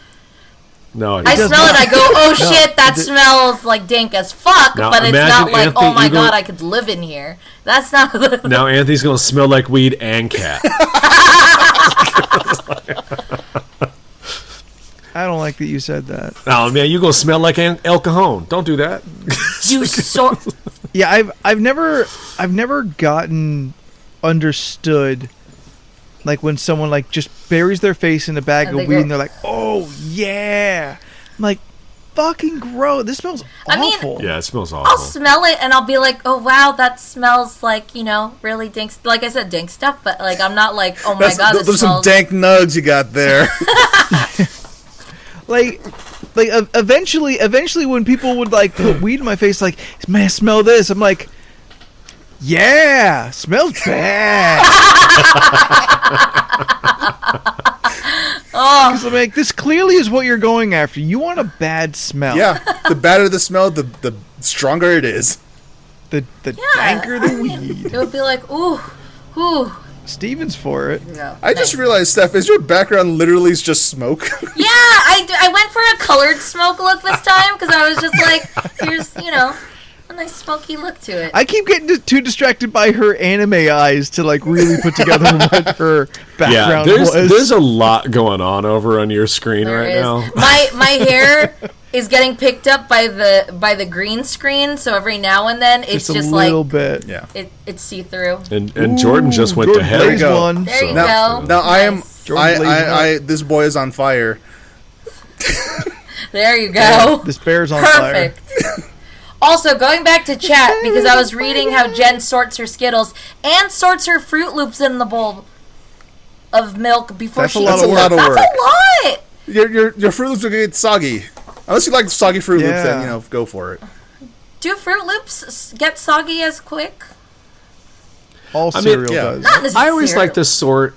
No, I does smell it, not. I go, oh No, shit, that smells like dank as fuck, Now, but it's imagine not like, Anthony, oh my you god, go- I could live in here. That's not the... now Anthony's gonna smell like weed and cat. I don't like that you said that. Oh man, you gonna smell like El Cajon. Don't do that. You sort... Yeah, I've never gotten understood like when someone like just buries their face in a bag And of they weed go- and they're like, "Oh yeah," I'm like, "Fucking gross! This smells I mean- awful." Yeah, it smells I'll awful. smell it and I'll be like, oh wow, that smells like, you know, really dank... Like I said, dank stuff, but like I'm not like, oh my god, this There's some smells... dank nugs you got there. like eventually when people would like put weed in my face, like, "Man, smell this," I'm like, "Yeah, smells bad." Oh, 'Cause I'm like, this clearly is what you're going after. You want a bad smell. Yeah, the badder the smell, the stronger it is. The yeah. danker the weed. It would be like, ooh, Steven's for it. Yeah. I just realized, Steph, is your background literally just smoke? Yeah, I went for a colored smoke look this time because I was just like, here's, a nice smoky look to it. I keep getting too distracted by her anime eyes to like really put together what her background was. There's a lot going on your screen now. My hair is getting picked up by the green screen, so every now and then it's just a little like bit. Yeah. It's see through. And Jordan just went to hell. There you go. There you go. Now Nice. I this boy is on fire. There you go. This bear's on Perfect. fire. Also, going back to chat, because I was reading how Jen sorts her Skittles and sorts her Fruit Loops in the bowl of milk before That's she a lot eats of it. work. That's a lot. Your Fruit Loops are gonna get soggy. Unless you like soggy Fruit Loops, Yeah. then go for it. Do Fruit Loops get soggy as quick? All I mean, cereal yeah. does. Not necessarily. I always like to sort.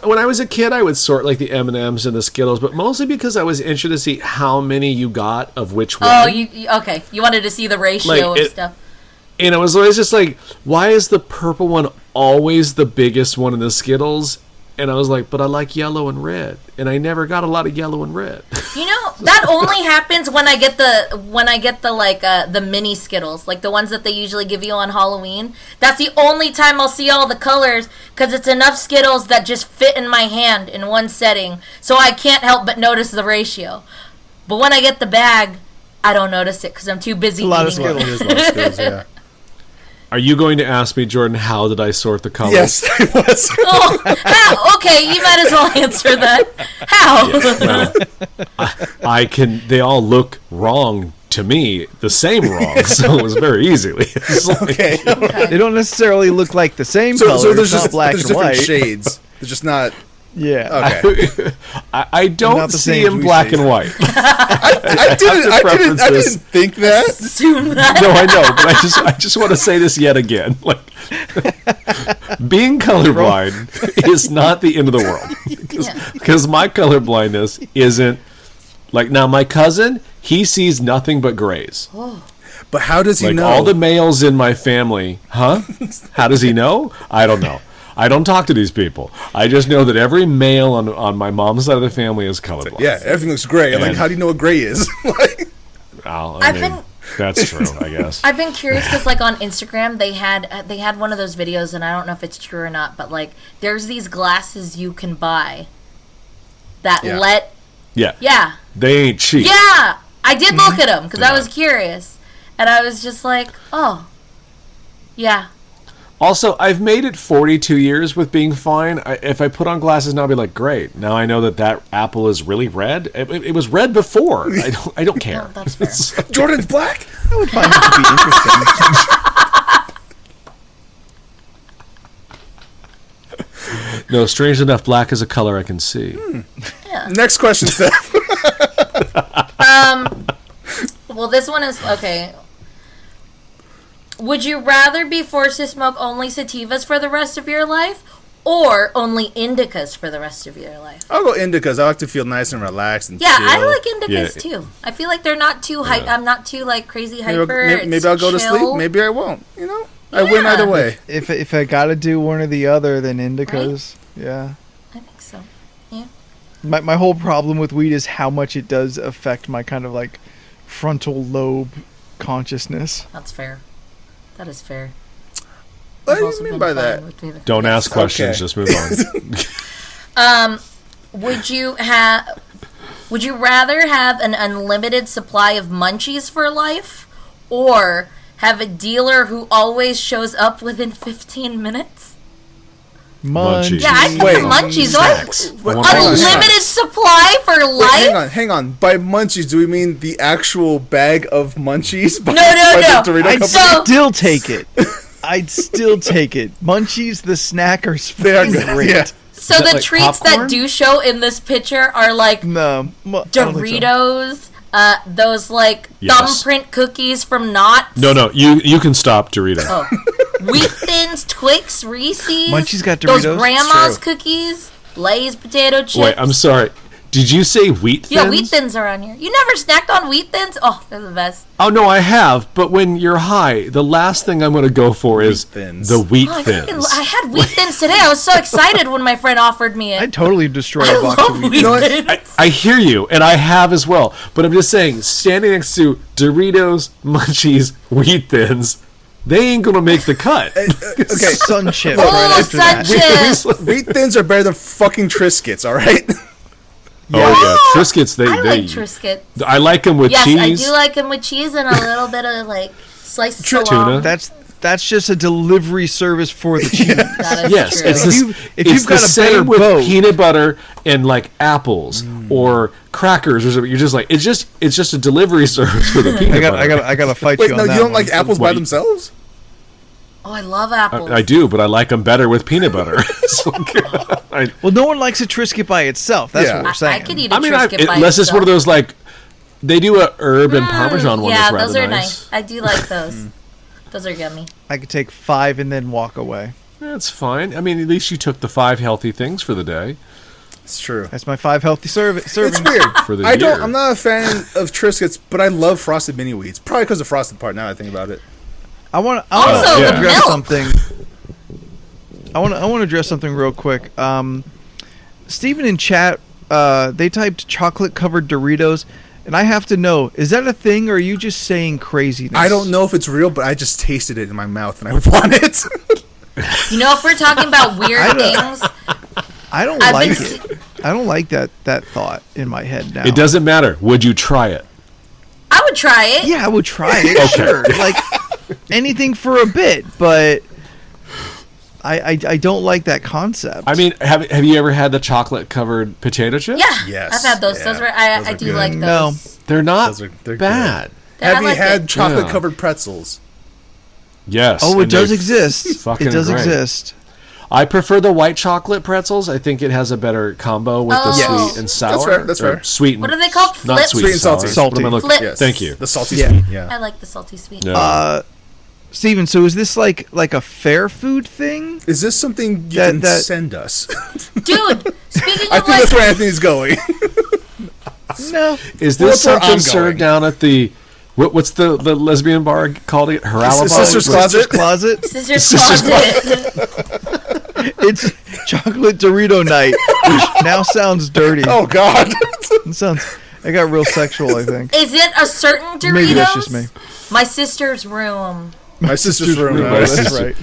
When I was a kid, I would sort like the M&Ms and the Skittles, but mostly because I was interested to see how many you got of which one. Oh, okay. You wanted to see the ratio of stuff. And I was always just like, why is the purple one always the biggest one in the Skittles? And I was like, but I like yellow and red, and I never got a lot of yellow and red. That only happens when I get the mini Skittles, like the ones that they usually give you on Halloween. That's the only time I'll see all the colors, because it's enough Skittles that just fit in my hand in one setting, so I can't help but notice the ratio. But when I get the bag, I don't notice it because I'm too busy a lot of eating it. It is a lot of Skittles, yeah. Are you going to ask me, Jordan, how did I sort the colors? Yes, I was. Oh, how? Okay, you might as well answer that. How? Well, I can. They all look wrong to me, the same wrong. So it was very easily. Okay. They don't necessarily look like the same color. So there's it's not just black there's and different white. shades. They're just not. Yeah. Okay. I don't Not the see same in blue black shades. and white. I didn't think that. Assume that. No, I know, but I just want to say this yet again. Like, being colorblind is not the end of the world, because my colorblindness isn't like now. My cousin, he sees nothing but grays. But how does he Like know? all the males in my family, huh? How does he know? I don't know. I don't talk to these people. I just know that every male on my mom's side of the family is colorblind. Yeah, everything looks gray. I'm like, And- how do you know what gray is? Like, Well, I've been- that's true, I guess. I've been curious because, like, on Instagram, they had one of those videos, and I don't know if it's true or not, but like, there's these glasses you can buy that Yeah. yeah, They ain't cheap. yeah. I did look at them because I Yeah. was curious, and I was just like, oh, yeah. Also, I've made it 42 years with being fine. If I put on glasses now, I'll be like, great. Now I know that apple is really red. It was red before. I don't care. No, that's fair. Jordan's black. I would find it to be interesting. No, strange enough, black is a color I can see. Next question, Steph. Well, this one is okay. Would you rather be forced to smoke only sativas for the rest of your life, or only indicas for the rest of your life? I'll go indicas. I like to feel nice and relaxed and Yeah, chill. I like indicas Yeah. too. I feel like they're not too hype. I'm not too like crazy hyper. Maybe I'll go to Chill. sleep. Maybe I won't. I win Yeah. either way. If I gotta do one or the other, then indicas. Yeah. I think so. Yeah. My whole problem with weed is how much it does affect my kind of like frontal lobe consciousness. That's fair. That is fair. What I've do you also mean been by fine that? with neither. Don't ask questions. Okay. Just move on. Would you rather have an unlimited supply of munchies for life, or have a dealer who always shows up within 15 minutes? Munchies. Yeah, I think Wait. the munchies. Snacks. Wait, I want hang on, all the snacks. Unlimited supply for Wait, life? hang on. By munchies, do we mean the actual bag of munchies? By, No. by the Dorito I'd company? So- still take it. I'd still take it. Munchies, the snack, are They are fucking good. great. Yeah. So Is the that like treats popcorn? that do show in this picture are like No. I don't think so. Doritos, those like Yes. thumbprint cookies from Knott's. No, you can stop, Dorito. Oh. Wheat Thins, Twix, Reese's. Munchies got Those Doritos? grandma's True. cookies, Lay's potato chips. Wait, I'm sorry. Did you say Wheat Thins? Yeah, Wheat Thins are on here. You never snacked on Wheat Thins? Oh, they're the best. Oh, no, I have. But when you're high, the last thing I'm going to go for is the Wheat Thins. I had Wheat Thins today. I was so excited when my friend offered me it. I'd totally destroy a box of Wheat Thins. I hear you, and I have as well. But I'm just saying, standing next to Doritos, Munchies, Wheat Thins, they ain't going to make the cut. Okay, Sun Chips. Oh, right after Sun that. Chips. Wheat Thins are better than fucking Triscuits, all right? Oh, yeah. Triscuits, I like Triscuits. I like them with Yes, cheese. I do like them with cheese and a little bit of, like, sliced Tuna. salami. That's just a delivery service for the cheese. That is Yes, true. it's you've got the a same better with boat. peanut butter and like apples or crackers or something. You're just like it's just a delivery service for the peanut butter. I got to fight Wait, you no, on you that don't one. like apples by themselves? Oh, I love apples. I do, but I like them better with peanut butter. Well, no one likes a Triscuit by itself. That's Yeah. what we're saying. I could eat a Triscuit by unless it's one of itself. those like they do a herb and Parmesan one. Yeah, that's rather those are nice. nice. I do like those. Those are yummy. I could take 5 and then walk away. That's fine. I mean, at least you took the 5 healthy things for the day. It's true. That's my 5 healthy servings. It's weird. For the I don't. year. I'm not a fan of Triscuits, but I love frosted mini wheats. Probably because of frosted part. Now that I think about it. I want to Also, the address milk. something. I want to address something real quick. Steven in chat, they typed chocolate covered Doritos, and I have to know, is that a thing or are you just saying craziness? I don't know if it's real, but I just tasted it in my mouth and I want it. You know, if we're talking about weird things, I don't I've like been it. I don't like that thought in my head now. It doesn't matter. Would you try it? I would try it. Yeah, I would try it. Sure, like anything for a bit, but I don't like that concept. I mean, have you ever had the chocolate covered potato chips? Yeah, Yes. I've had those. Yeah. Those were Those I are do good. like those. No. They're not They're bad. I Have you like had it. chocolate Yeah. covered pretzels? Yes. Oh, it and does they're exist. fucking It does great. exist. I prefer the white chocolate pretzels. I think it has a better combo with the Oh. sweet and sour. That's Or fair. Sweet and What are they called? not Flips? sweet, Sweet and salty. sour. What am I looking- Flips. Yes. Thank you. The salty Yeah. sweet. I Yeah. like the salty sweet. Yeah. Steven, so is this like a fair food thing? Is this something you That- can that- send us? Dude, speaking I of think like, that's where Anthony's going. No. Is Well, this that's where something I'm served going. down at the what's the lesbian bar called? It Haralabar? Sister's Sister's Closet? Closet. Scissors Scissors Closet. It's chocolate Dorito night, which now sounds dirty. Oh God. It sounds. It got real sexual. I think. Is it a certain Doritos? Maybe that's just me. My sister's room. My sister's room. room. My That's sister.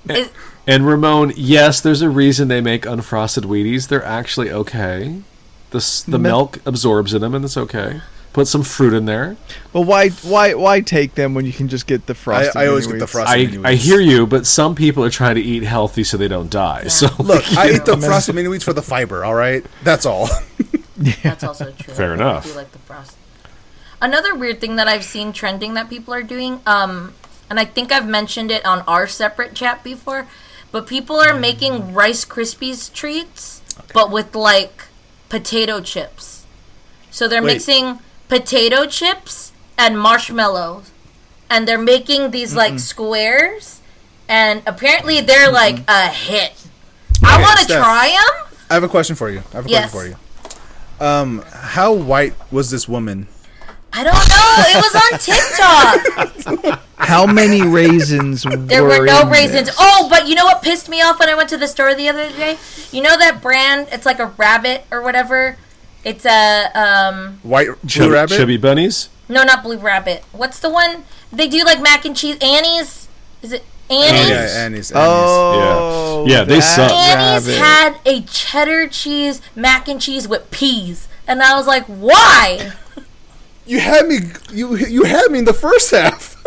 right. Is, And Ramon, yes, there's a reason they make unfrosted Wheaties. They're actually okay. The milk absorbs in them, and it's okay. Put some fruit in there. But why take them when you can just get the frosted? I always get the mini-wheats? frosted mini I wheats. hear you, but some people are trying to eat healthy so they don't die. So Look, I eat the frosted mini wheats for the fiber. All right, that's all. that's also true. Fair enough. I do like the frost. Another weird thing that I've seen trending that people are doing, and I think I've mentioned it on our separate chat before, but people are making Rice Krispies treats, but with like potato chips. So they're Wait. mixing potato chips and marshmallows, and they're making these like squares, and apparently they're like a hit. I Okay, want to Steph. try them. I have a question for you. Yes. How white was this woman? I don't know. It was on TikTok. How many raisins? There were no in raisins. this? Oh, but you know what pissed me off when I went to the store the other day? You know that brand? It's like a rabbit or whatever. It's a White blue rabbit. Chubby bunnies. no, not Blue Rabbit. What's the one they do like mac and cheese? Annie's? Is it Oh, Annie's? yeah, Annie's. Oh, Yeah, they that suck. Annie's rabbit. had a cheddar cheese mac and cheese with peas, and I was like, why? You had me. You had me in the first half.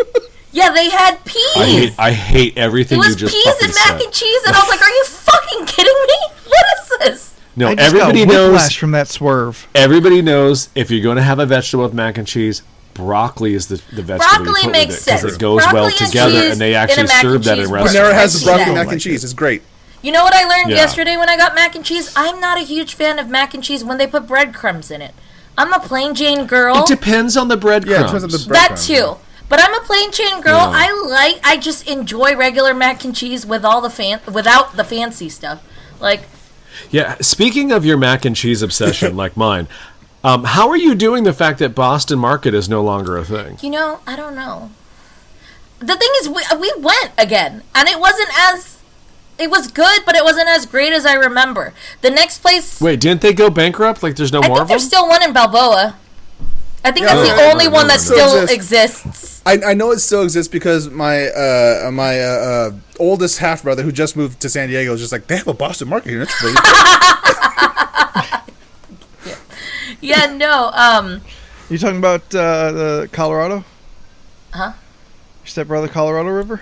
Yeah, they had peas. I hate everything It was you just peas fucking and mac said. and cheese, and I was like, "Are you fucking kidding me? What is this?" No, I just everybody got knows. whiplash from that swerve. Everybody knows if you're going to have a vegetable with mac and cheese, broccoli is the vegetable. Broccoli you put makes with it, 'cause sense. it goes Broccoli well and together, cheese and they in a actually mac and serve that cheese in works. restaurants. Panera has the I see broccoli that. mac and cheese. It's great. You know what I learned Yeah. yesterday when I got mac and cheese? I'm not a huge fan of mac and cheese when they put breadcrumbs in it. I'm a plain Jane girl. It depends on the breadcrumbs. Yeah, it depends on the That breadcrumbs, too. But I'm a plain Jane girl. Yeah. I just enjoy regular mac and cheese with all the without the fancy stuff. Like Yeah, speaking of your mac and cheese obsession, like mine, how are you doing the fact that Boston Market is no longer a thing? You know, I don't know. The thing is, we went again, and it wasn't as... It was good, but it wasn't as great as I remember. The next place... Wait, didn't they go bankrupt? Like, there's no more of I think them? there's still one in Balboa. I think that's the only one that still exists. I know it still exists because my oldest half brother who just moved to San Diego is just like, they have a Boston Market here. That's really Yeah, no. You talking about the Colorado? Huh? Your stepbrother, Colorado River?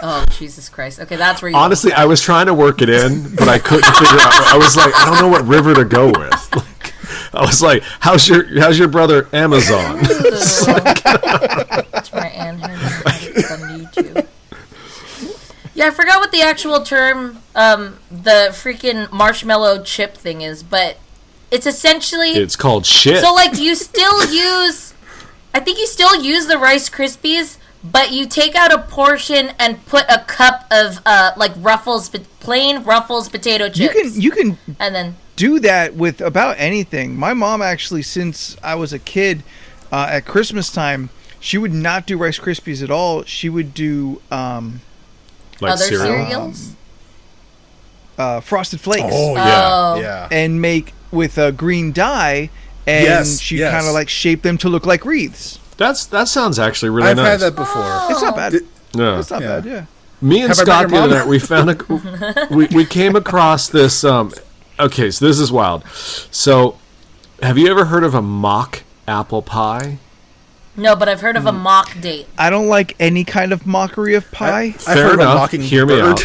Oh, Jesus Christ. Okay, that's where you... Honestly, I was trying to work it in, but I couldn't figure out. I was like, I don't know what river to go with. Like, I was like, how's your brother Amazon? That's my Aunt Hernandez on YouTube. Yeah, I forgot what the actual term, the freaking marshmallow chip thing is, but it's essentially... It's called shit. So, like, you still use... I think you still use the Rice Krispies, but you take out a portion and put a cup of, like, plain Ruffles potato chips. You can and then... do that with about anything. My mom actually, since I was a kid, at Christmas time, she would not do Rice Krispies at all. She would do like other cereals? Frosted Flakes. Oh, Oh. yeah. And make with a green dye, and she kind of like shape them to look like wreaths. That sounds actually really I've nice. had that before. It's not bad. No. It's not bad, yeah. Me and Have I Scott met your the other mom? night, we found we came across this. Okay, so this is wild. So, have you ever heard of a mock apple pie? No, but I've heard of a mock date. I don't like any kind of mockery of pie. Fair heard of a enough. mocking Hear me bird. out.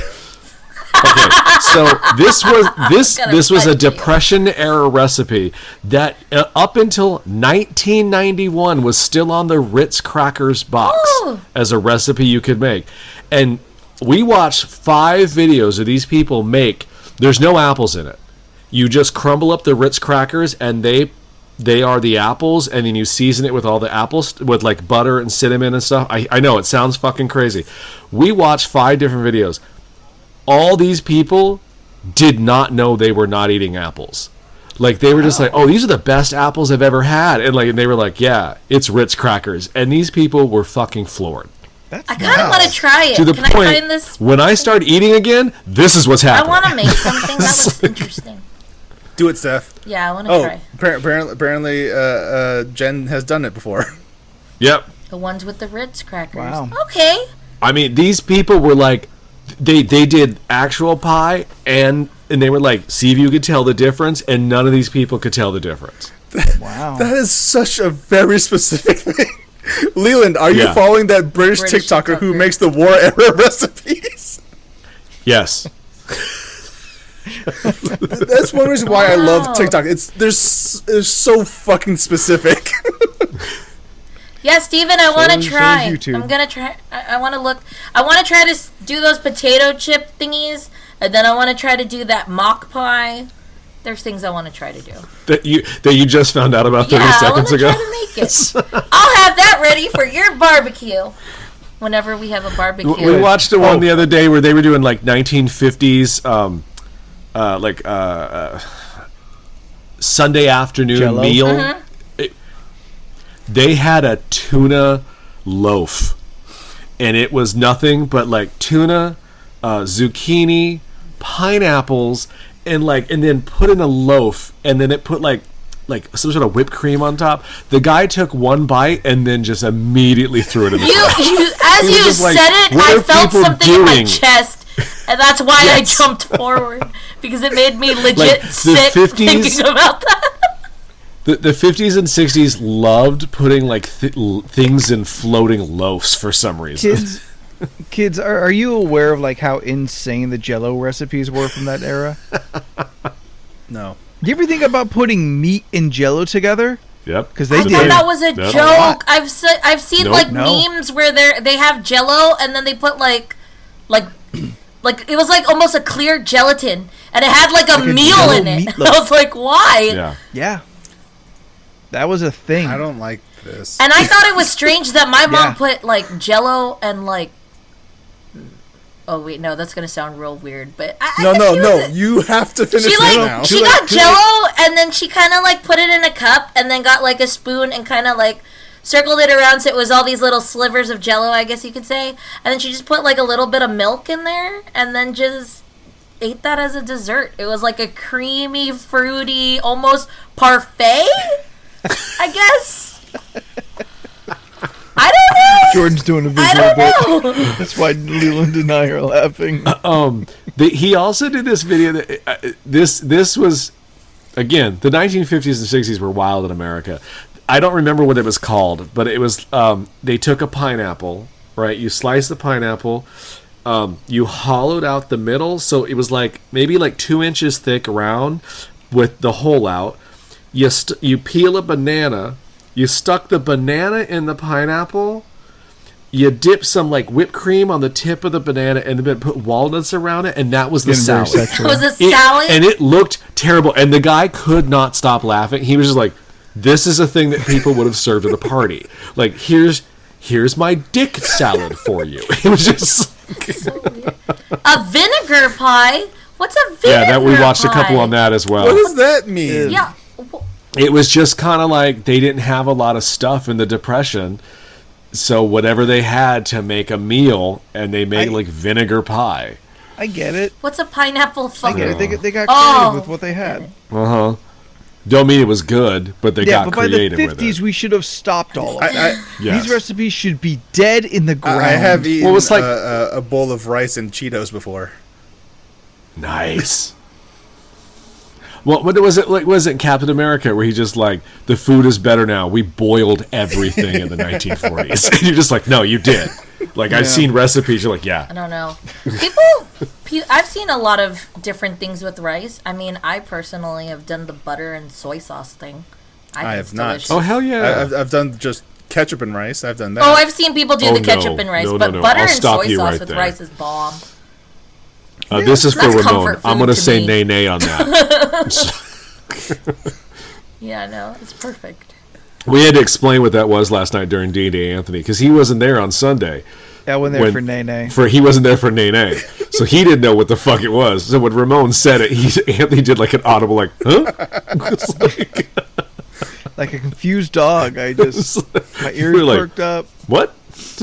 Okay, so this was a fight you. Depression era recipe that up until 1991 was still on the Ritz crackers box Ooh. as a recipe you could make, and we watched 5 videos of these people make. There's no apples in it. You just crumble up the Ritz crackers, and they are the apples, and then you season it with all the apples, with like butter and cinnamon and stuff. I know, it sounds fucking crazy. We watched 5 different videos. All these people did not know they were not eating apples. Like, they were just like, oh, these are the best apples I've ever had. And like, they were like, yeah, it's Ritz crackers. And these people were fucking floored. I kind of want to try it. To the Can point, I find this? when I start eating again, this is what's I happening. want to make something. That looks interesting. Do it, Steph. Yeah, I want to Oh, try. apparently, Jen has done it before. Yep. The ones with the Ritz crackers. Wow. Okay. I mean, these people were like, they did actual pie, and they were like, see if you could tell the difference, and none of these people could tell the difference. Wow. That is such a very specific thing. Leland, are you Yeah. following that British TikToker who makes the war era recipes? Yes. That's one reason why I love TikTok. It's so fucking specific. Yeah, Steven, I want to is try. YouTube. I'm going to try. I want to look. I want to try to do those potato chip thingies, and then I want to try to do that mock pie. There's things I want to try to do. That you just found out about 30 Yeah, I want seconds to ago. try to make it. I'll have that ready for your barbecue. Whenever we have a barbecue. We watched one the other day where they were doing like 1950s, Sunday afternoon Jell-O? meal. Mm-hmm. They had a tuna loaf, and it was nothing but like tuna, zucchini, pineapples, and then put in a loaf, and then it put like some sort of whipped cream on top. The guy took one bite and then just immediately threw it in the trash. As you was like, said it, what I are felt people something in my doing? chest, and that's why Yes. I jumped forward, because it made me legit Like, the sick 50s thinking about that. The 50s and 60s loved putting like things in floating loaves for some reason. Kids, are you aware of like how insane the Jell-O recipes were from that era? No. Do you ever think about putting meat and Jell-O together? Yep. Because they I did. thought that was a Yep. joke. I've seen Nope. like No. memes where they have Jell-O and then they put like it was like almost a clear gelatin and it had like a meal Jell-O in it. meatloaf. I was like, why? Yeah. Yeah. That was a thing. I don't like this. And I thought it was strange that my mom Yeah. put like Jell-O and like Oh wait, no, that's gonna sound real weird, but No. You have to finish She it now. she got Jello, and then she kind of like put it in a cup, and then got like a spoon and kind of like circled it around so it was all these little slivers of Jello, I guess you could say, and then she just put like a little bit of milk in there, and then just ate that as a dessert. It was like a creamy, fruity, almost parfait, I guess. I don't know. Jordan's doing a visual bit. That's why Leland and I are laughing. He also did this video. That this was, again, the 1950s and 60s were wild in America. I don't remember what it was called, but it was they took a pineapple, right? You slice the pineapple, you hollowed out the middle, so it was like maybe like 2 inches thick around with the hole out. You peel a banana. You stuck the banana in the pineapple. You dip some like whipped cream on the tip of the banana, and then put walnuts around it, and that was the salad. It was a salad, and it looked terrible. And the guy could not stop laughing. He was just like, "This is a thing that people would have served at a party. Like, here's my dick salad for you." It was just so weird. A vinegar pie. What's a vinegar? Yeah, that we watched pie? a couple on that as well. What does that mean? Yeah. It was just kind of like they didn't have a lot of stuff in the Depression, so whatever they had to make a meal, and they made like vinegar pie. I get it. What's a pineapple fucking? I get it. They got creative with what they had. Don't mean it was good, but they got creative with it. By the 50s, we should have stopped all of it. Yes. These recipes should be dead in the ground. I have eaten Well, it's like- a bowl of rice and Cheetos before. Nice. Well, what was it like? Was it in Captain America where he just like, the food is better now? We boiled everything in the 1940s. And you're just like, no, you did. Like, I've seen recipes. You're like, yeah. I don't know. I've seen a lot of different things with rice. I mean, I personally have done the butter and soy sauce thing. I think have it's not. delicious. Oh, hell yeah. I've done just ketchup and rice. I've done that. Oh, I've seen people do Oh, the ketchup no. and rice, No, but no. butter I'll and stop soy you sauce right with there. rice is bomb. This is for That's Ramon. comfort I'm food going to to say me. nay-nay on that. Yeah, no, it's perfect. We had to explain what that was last night during D&D Anthony, because he wasn't there on Sunday. Yeah, I went there for nay-nay. He wasn't there for nay-nay. So he didn't know what the fuck it was. So when Ramon said it, Anthony did like an audible like, huh? Like a confused dog. I just, my ears We're like, perked up. What?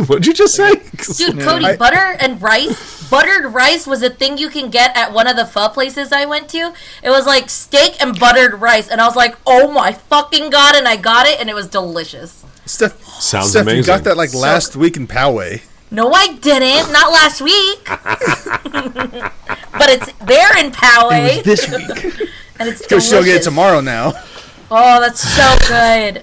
What'd you just say? Dude, Cody, butter and rice. Buttered rice was a thing you can get at one of the pho places I went to. It was like steak and buttered rice, and I was like, "Oh my fucking god!" And I got it, and it was delicious. Sounds Steph, amazing. you got that like last week in Poway. No, I didn't. Not last week. But it's there in Poway. It was this week. And it's Because delicious. she'll get it tomorrow now. Oh, that's so good.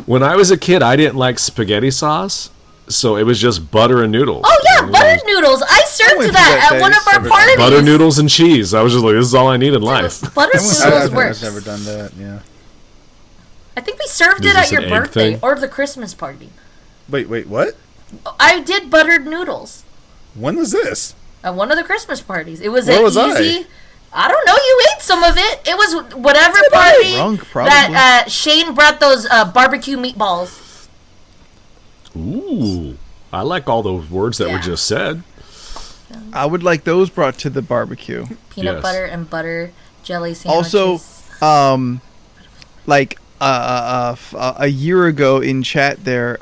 When I was a kid, I didn't like spaghetti sauce, so it was just butter and noodles. Oh yeah, buttered noodles. I served went to through that that at one phase of our every parties. Butter, noodles, and cheese. I was just like, this is all I need in life. Buttered noodles I've works. never done that, yeah. I think we served Is it at this your an egg birthday thing? or the Christmas party. Wait, what? I did buttered noodles When was this? at one of the Christmas parties. It was Where at was I? Easy. I don't know. You ate some of it. It was whatever party Drunk, probably. that Shane brought those barbecue meatballs. Ooh. I like all those words that were Yeah. just said. I would like those brought to the barbecue. Peanut Yes. butter and butter jelly sandwiches. Also, like a year ago in chat there,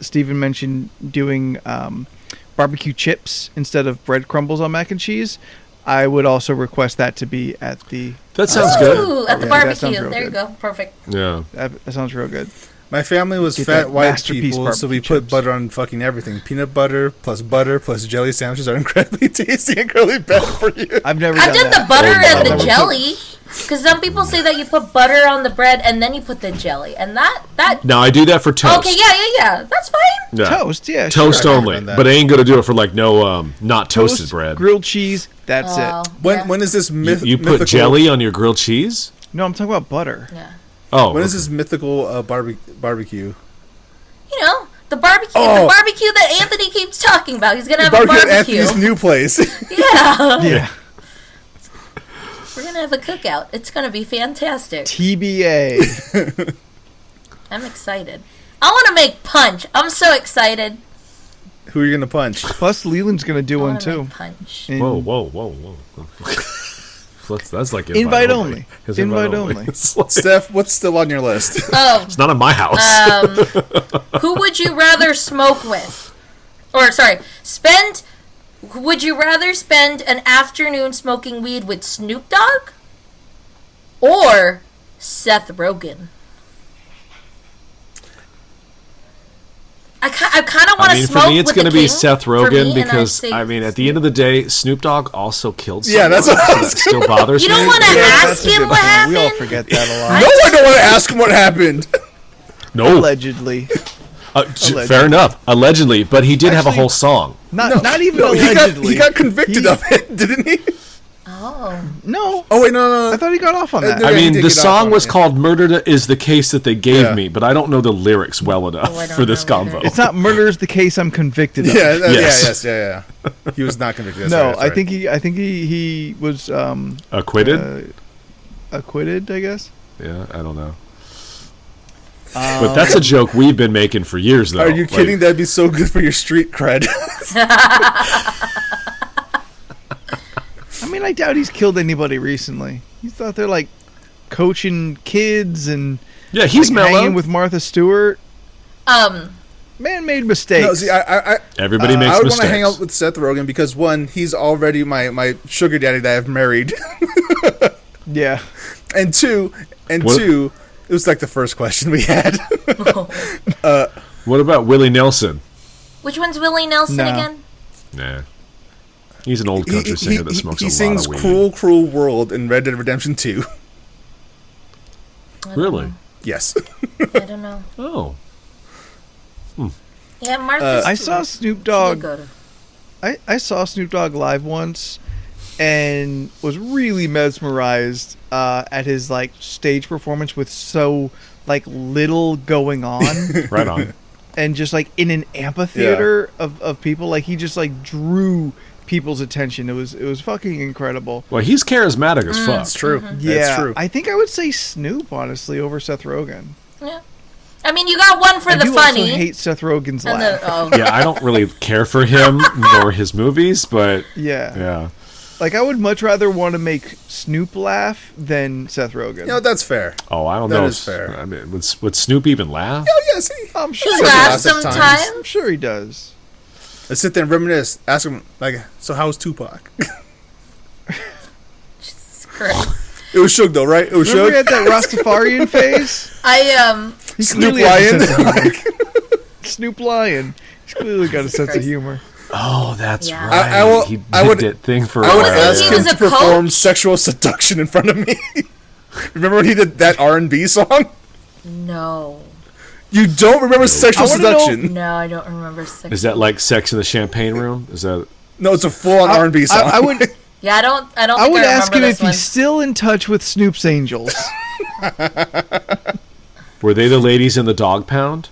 Steven mentioned doing barbecue chips instead of bread crumbles on mac and cheese. I would also request that to be at the... That sounds Ooh, good. at the Yeah, that sounds barbecue. real There you good. go. Perfect. Yeah. That sounds real good. My family was Get fat that white masterpiece people, so we barbecue put chips. butter on fucking everything. Peanut butter plus jelly sandwiches are incredibly tasty and incredibly bad for you. I've never I've done done the butter Oh, and no. the jelly. Because some people say that you put butter on the bread and then you put the jelly. And that... Now, I do that for toast. Okay, yeah. That's fine. Yeah. Toast, yeah. Toast sure. only. done that. But I ain't going to do it for, like, no, not toasted Toast, bread. grilled cheese, that's Oh, it. yeah. When is this You mythical... put jelly on your grilled cheese? No, I'm talking about butter. Yeah. Oh. When is this mythical barbecue? You know, the barbecue that Anthony keeps talking about. He's going to have a Barbecue at barbecue. Anthony's new place. Yeah. Yeah. We're going to have a cookout. It's going to be fantastic. TBA. I'm excited. I want to make punch. I'm so excited. Who are you gonna punch? Plus, Leland's gonna do one too. Punch. Whoa. That's like invite only. It's Invite only. Steph, what's still on your list? Oh, It's not in my house. who would you rather smoke with? Or sorry, would you rather spend an afternoon smoking weed with Snoop Dogg or Seth Rogen? I kind of want to smoke with the king. For me, it's going to be Seth Rogen because, at the end of the day, Snoop Dogg also killed someone. Yeah, that's what I was still bothers You me. don't want to ask him what happened? We all forget that a lot. No, I don't want to ask him what happened. No. Allegedly. Fair enough. Allegedly, but he did have a whole song. Not even allegedly. He got convicted of it, didn't he? Oh. No. Oh, wait, no. I thought he got off on that. Yeah, I mean, he did the get off song on was it. called Murder is the Case That They Gave Me, but I don't know the lyrics well I enough don't for this know combo. either. It's not murder is the case I'm convicted of. Yeah. He was not convicted. That's No, right, I think he was Acquitted? acquitted, I guess. Yeah, I don't know. But that's a joke we've been making for years, though. Are you kidding? That'd be so good for your street cred. I mean, I doubt he's killed anybody recently. He's out there like coaching kids and Yeah, he's like, mellow. hanging with Martha Stewart. Man made mistakes. No, see, Everybody makes I would mistakes. want to hang out with Seth Rogen because one, he's already my sugar daddy that I've married, Yeah. and two, it was like the first question we had. What about Willie Nelson? Which one's Willie Nelson No. again? Nah. He's an old country singer that smokes he a lot sings of weed. "Cruel, Cruel World" in Red Dead Redemption 2. Really? Yes. I don't know. Oh. Yeah, Martha I Stewart. saw Snoop She Dogg. did go to- I saw Snoop Dogg live once and was really mesmerized at his like stage performance with so like little going on. Right on. And just like in an amphitheater of people, like he just like drew people's attention. It was fucking incredible. Well, he's charismatic as fuck. That's true. Yeah, That's true. I think I would say Snoop honestly over Seth Rogen. Yeah. I mean, you got one for I the do funny. also hate Seth Rogen's and laugh. Yeah, I don't really care for him nor his movies, but yeah. Like I would much rather want to make Snoop laugh than Seth Rogen. That's fair. Oh, I don't That know. is fair. I mean, would Snoop even laugh? Oh, yeah, see. I'm He sure. laughs Lots of times. sometimes. I'm sure he does. Let's sit there and reminisce. Ask him, like, so how was Tupac? Jesus Christ. It was Suge, though, right? It was Remember he Suge. had that Rastafarian face? He Snoop clearly has a Lion. sense of humor. Snoop Lion. He's clearly got a sense of humor. Oh, that's Yeah. right. I he would- did that thing for I would a while. ask He him was to a perform coach? sexual seduction in front of me. Remember when he did that R&B song? No. You don't remember sexual I wanna know- seduction? No, I don't remember. Sex. Is that like Sex in the Champagne Room? Is that? No, it's a full-on R&B song. I would Yeah, I don't. I I would ask him remember if this one. he's still in touch with Snoop's Angels. Were they the ladies in the dog pound?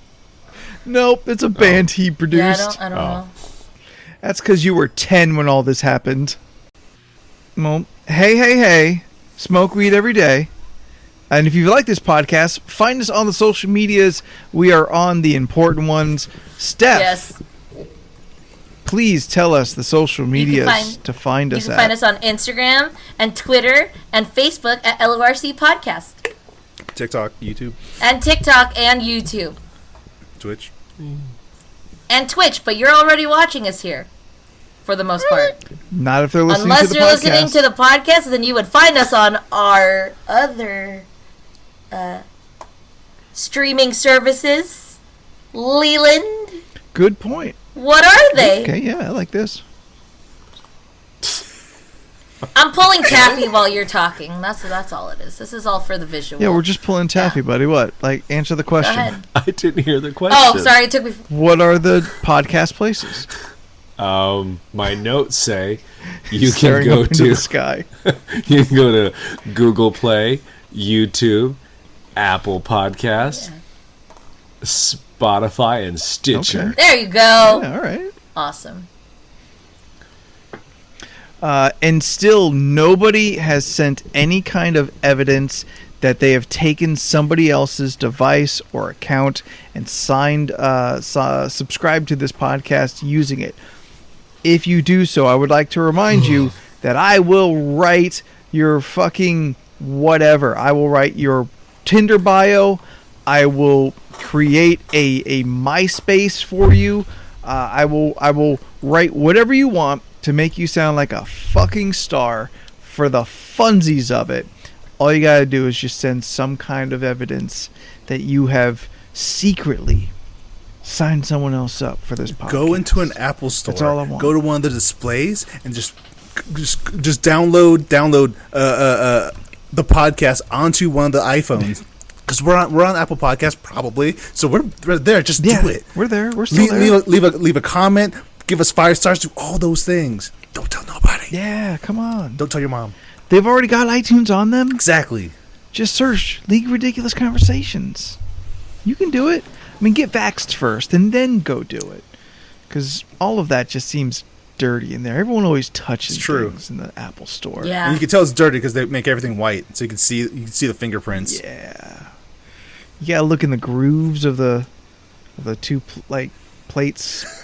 Nope, it's a band he produced. Yeah, I don't know. That's because you were 10 when all this happened. Well, hey, smoke weed every day. And if you like this podcast, find us on the social medias. We are on the important ones. Steph, Yes. please tell us the social medias find- to find You us can at. find us on Instagram and Twitter and Facebook at LORC Podcast. TikTok, YouTube, And TikTok and YouTube. Twitch. And Twitch, but you're already watching us here. For the most part. Not if they're listening Unless to the you're podcast. listening to the podcast, then you would find us on our other streaming services. Leland, Good point. what are they? Okay, yeah, I like this. I'm pulling taffy while you're talking. That's all it is. This is all for the visual. Yeah, we're just pulling taffy, buddy. What? Like, answer the Go question. ahead. I didn't hear the question. Oh, sorry. It took me. What are the podcast places? My notes say you can Staring go up into to the sky. you can go to Google Play, YouTube, Apple Podcasts, Spotify, and Stitcher. Okay. There you go. Yeah, all right. Awesome. And still, nobody has sent any kind of evidence that they have taken somebody else's device or account and subscribed to this podcast using it. If you do so, I would like to remind you that I will write your fucking whatever. I will write your Tinder bio. I will create a MySpace for you. I will write whatever you want to make you sound like a fucking star for the funsies of it. All you gotta do is just send some kind of evidence that you have secretly signed someone else up for this podcast. Go into an Apple store. That's all I want. Go to one of the displays and just download the podcast onto one of the iPhones. Because we're on Apple Podcasts probably, so we're there. Just do it. We're there. We're still there. Leave a comment. Give us 5 stars. Do all those things. Don't tell nobody. Yeah, come on. Don't tell your mom. They've already got iTunes on them. Exactly. Just search League of Ridiculous Conversations. You can do it. I mean, get vaxxed first and then go do it. Because all of that just seems dirty in there. Everyone always touches things in the Apple store. Yeah. And you can tell it's dirty because they make everything white, so you can see the fingerprints. Yeah. You gotta look in the grooves of the two plates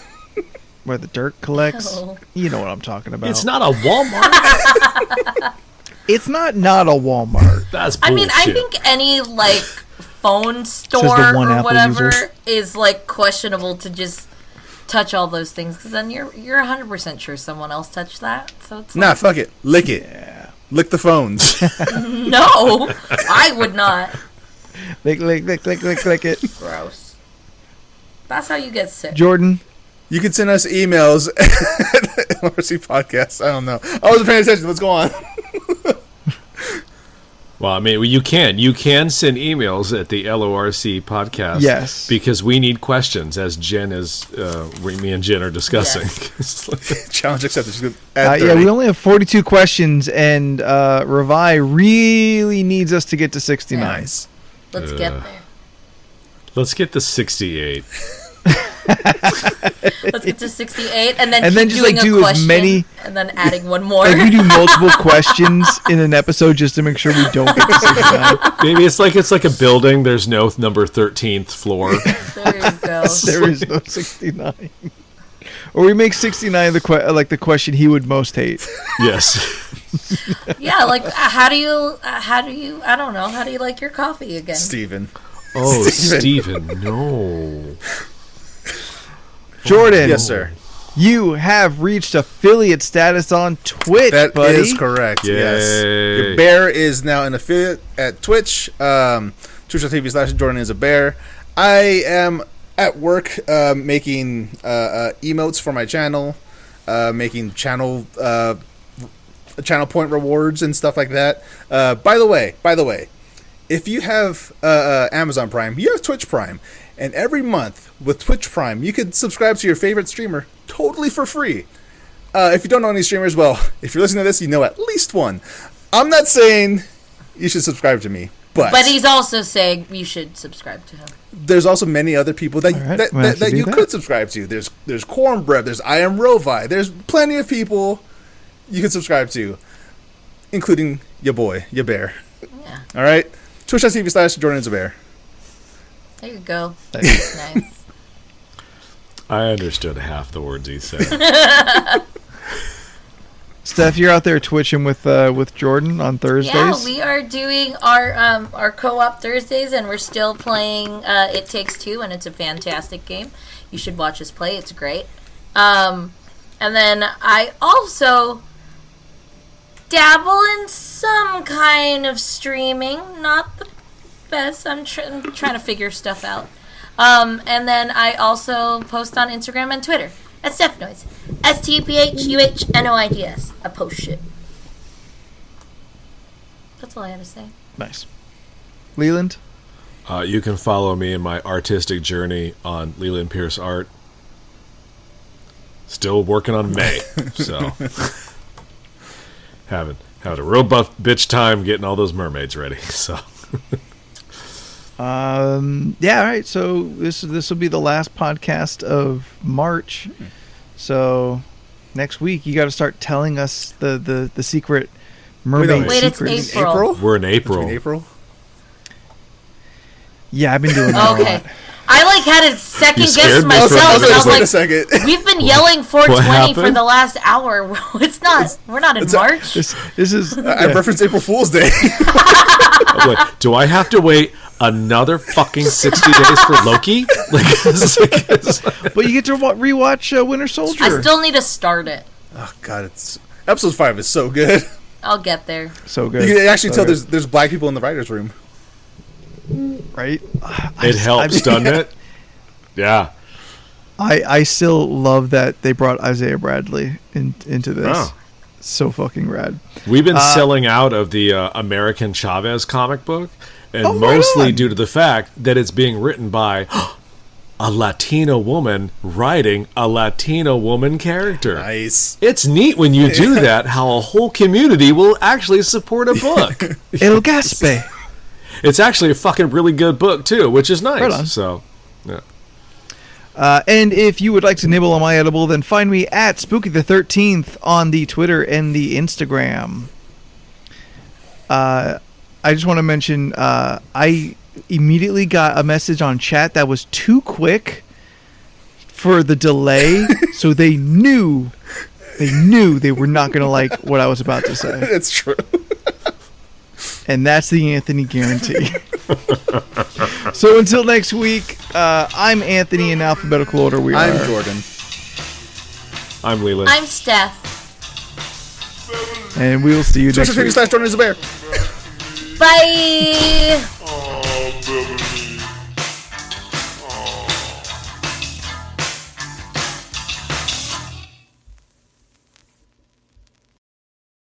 where the dirt collects. Oh. You know what I'm talking about. It's not a Walmart. It's not a Walmart. That's bullshit. I mean, I think any phone Says store the one or Apple whatever user. is questionable to just touch all those things, because then you're 100% sure someone else touched that. So it's Nah, fuck it. Lick it. Yeah. Lick the phones. no, I would not. Lick it. Gross. That's how you get sick. Jordan. You can send us emails at LoRC Podcast. I don't know. I wasn't paying attention. What's going on? Well, I mean, you can send emails at the LORC podcast. Yes. Because we need questions, as Jen is, me and Jen are discussing. Yes. Challenge accepted. Yeah, we only have 42 questions, and Revi really needs us to get to 69. Nice. Let's get there. Let's get to 68. Let's get to 68, and then And keep then just, doing do a as question, many- and then adding one more. We do multiple questions in an episode just to make sure we don't get to 69. Maybe it's like a building. There's no number 13th floor. There you go. There is no 69. Or we make 69 the question he would most hate. Yes. Yeah, how do you? I don't know. How do you like your coffee again? Steven. Oh, Steven, no. Jordan. Yes, sir. You have reached affiliate status on Twitch, That buddy. is correct. Yay. Yes. Your bear is now an affiliate at Twitch. Twitch.tv/Jordan is a bear. I am at work making emotes for my channel, making channel point rewards and stuff like that. By the way, if you have Amazon Prime, you have Twitch Prime. And every month with Twitch Prime, you can subscribe to your favorite streamer totally for free. If you don't know any streamers, well, if you're listening to this, you know at least one. I'm not saying you should subscribe to me, but he's also saying you should subscribe to him. there's also many other people that All right, that, we'll have that, to that do you that. could subscribe to. There's Cornbread, there's I Am Rovi, there's plenty of people you can subscribe to, including your boy, your bear. Yeah, All right, Twitch.tv/Jordan is a bear. there you go. That's nice. I understood half the words he said. Steph, you're out there twitching with Jordan on Thursdays. Yeah, we are doing our co-op Thursdays, and we're still playing It Takes Two, and it's a fantastic game. You should watch us play; it's great. And then I also dabble in some kind of streaming, not the best. I'm trying to figure stuff out. And then I also post on Instagram and Twitter at StephNoids. STEPHUHNOIDS. I post shit. That's all I have to say. Nice. Leland? You can follow me in my artistic journey on Leland Pierce Art. Still working on May, so having a real buff bitch time getting all those mermaids ready. So Yeah, all right. So this will be the last podcast of March. So next week, you got to start telling us the secret mermaid Wait, it's secrets. April. We're in April. Between April? Yeah, I've been doing that a Okay. lot. I had a second guess scared for me for a myself, and I was Wait a like, second. we've been yelling 420 for happened? the last hour. It's not. We're not in March. This is I referenced April Fool's Day. Wait, do I have to wait another fucking 60 days for Loki? but you get to rewatch Winter Soldier. I still need to start it. Oh god, episode 5 is so good. I'll get there. so good. You can actually So tell good. there's black people in the writers' room. right. It helps, doesn't it? Yeah. I still love that they brought Isaiah Bradley into this. Oh. So fucking rad. We've been selling out of the American Chavez comic book, and Oh, right mostly on. due to the fact that it's being written by a Latina woman writing a Latina woman character. Nice. It's neat when you do that, how a whole community will actually support a book. El Gaspe. It's actually a fucking really good book, too, which is nice. Right on. So, yeah. And if you would like to nibble on my edible, then find me at Spooky the 13th on the Twitter and the Instagram. I just want to mention I immediately got a message on chat that was too quick for the delay, so they knew they were not going to like what I was about to say. It's true. And that's the Anthony guarantee. So until next week, I'm Anthony in alphabetical order. I'm Jordan. I'm Leland. I'm Steph. And we'll see you next week. Twitter.com/Jordan is a bear. Bye.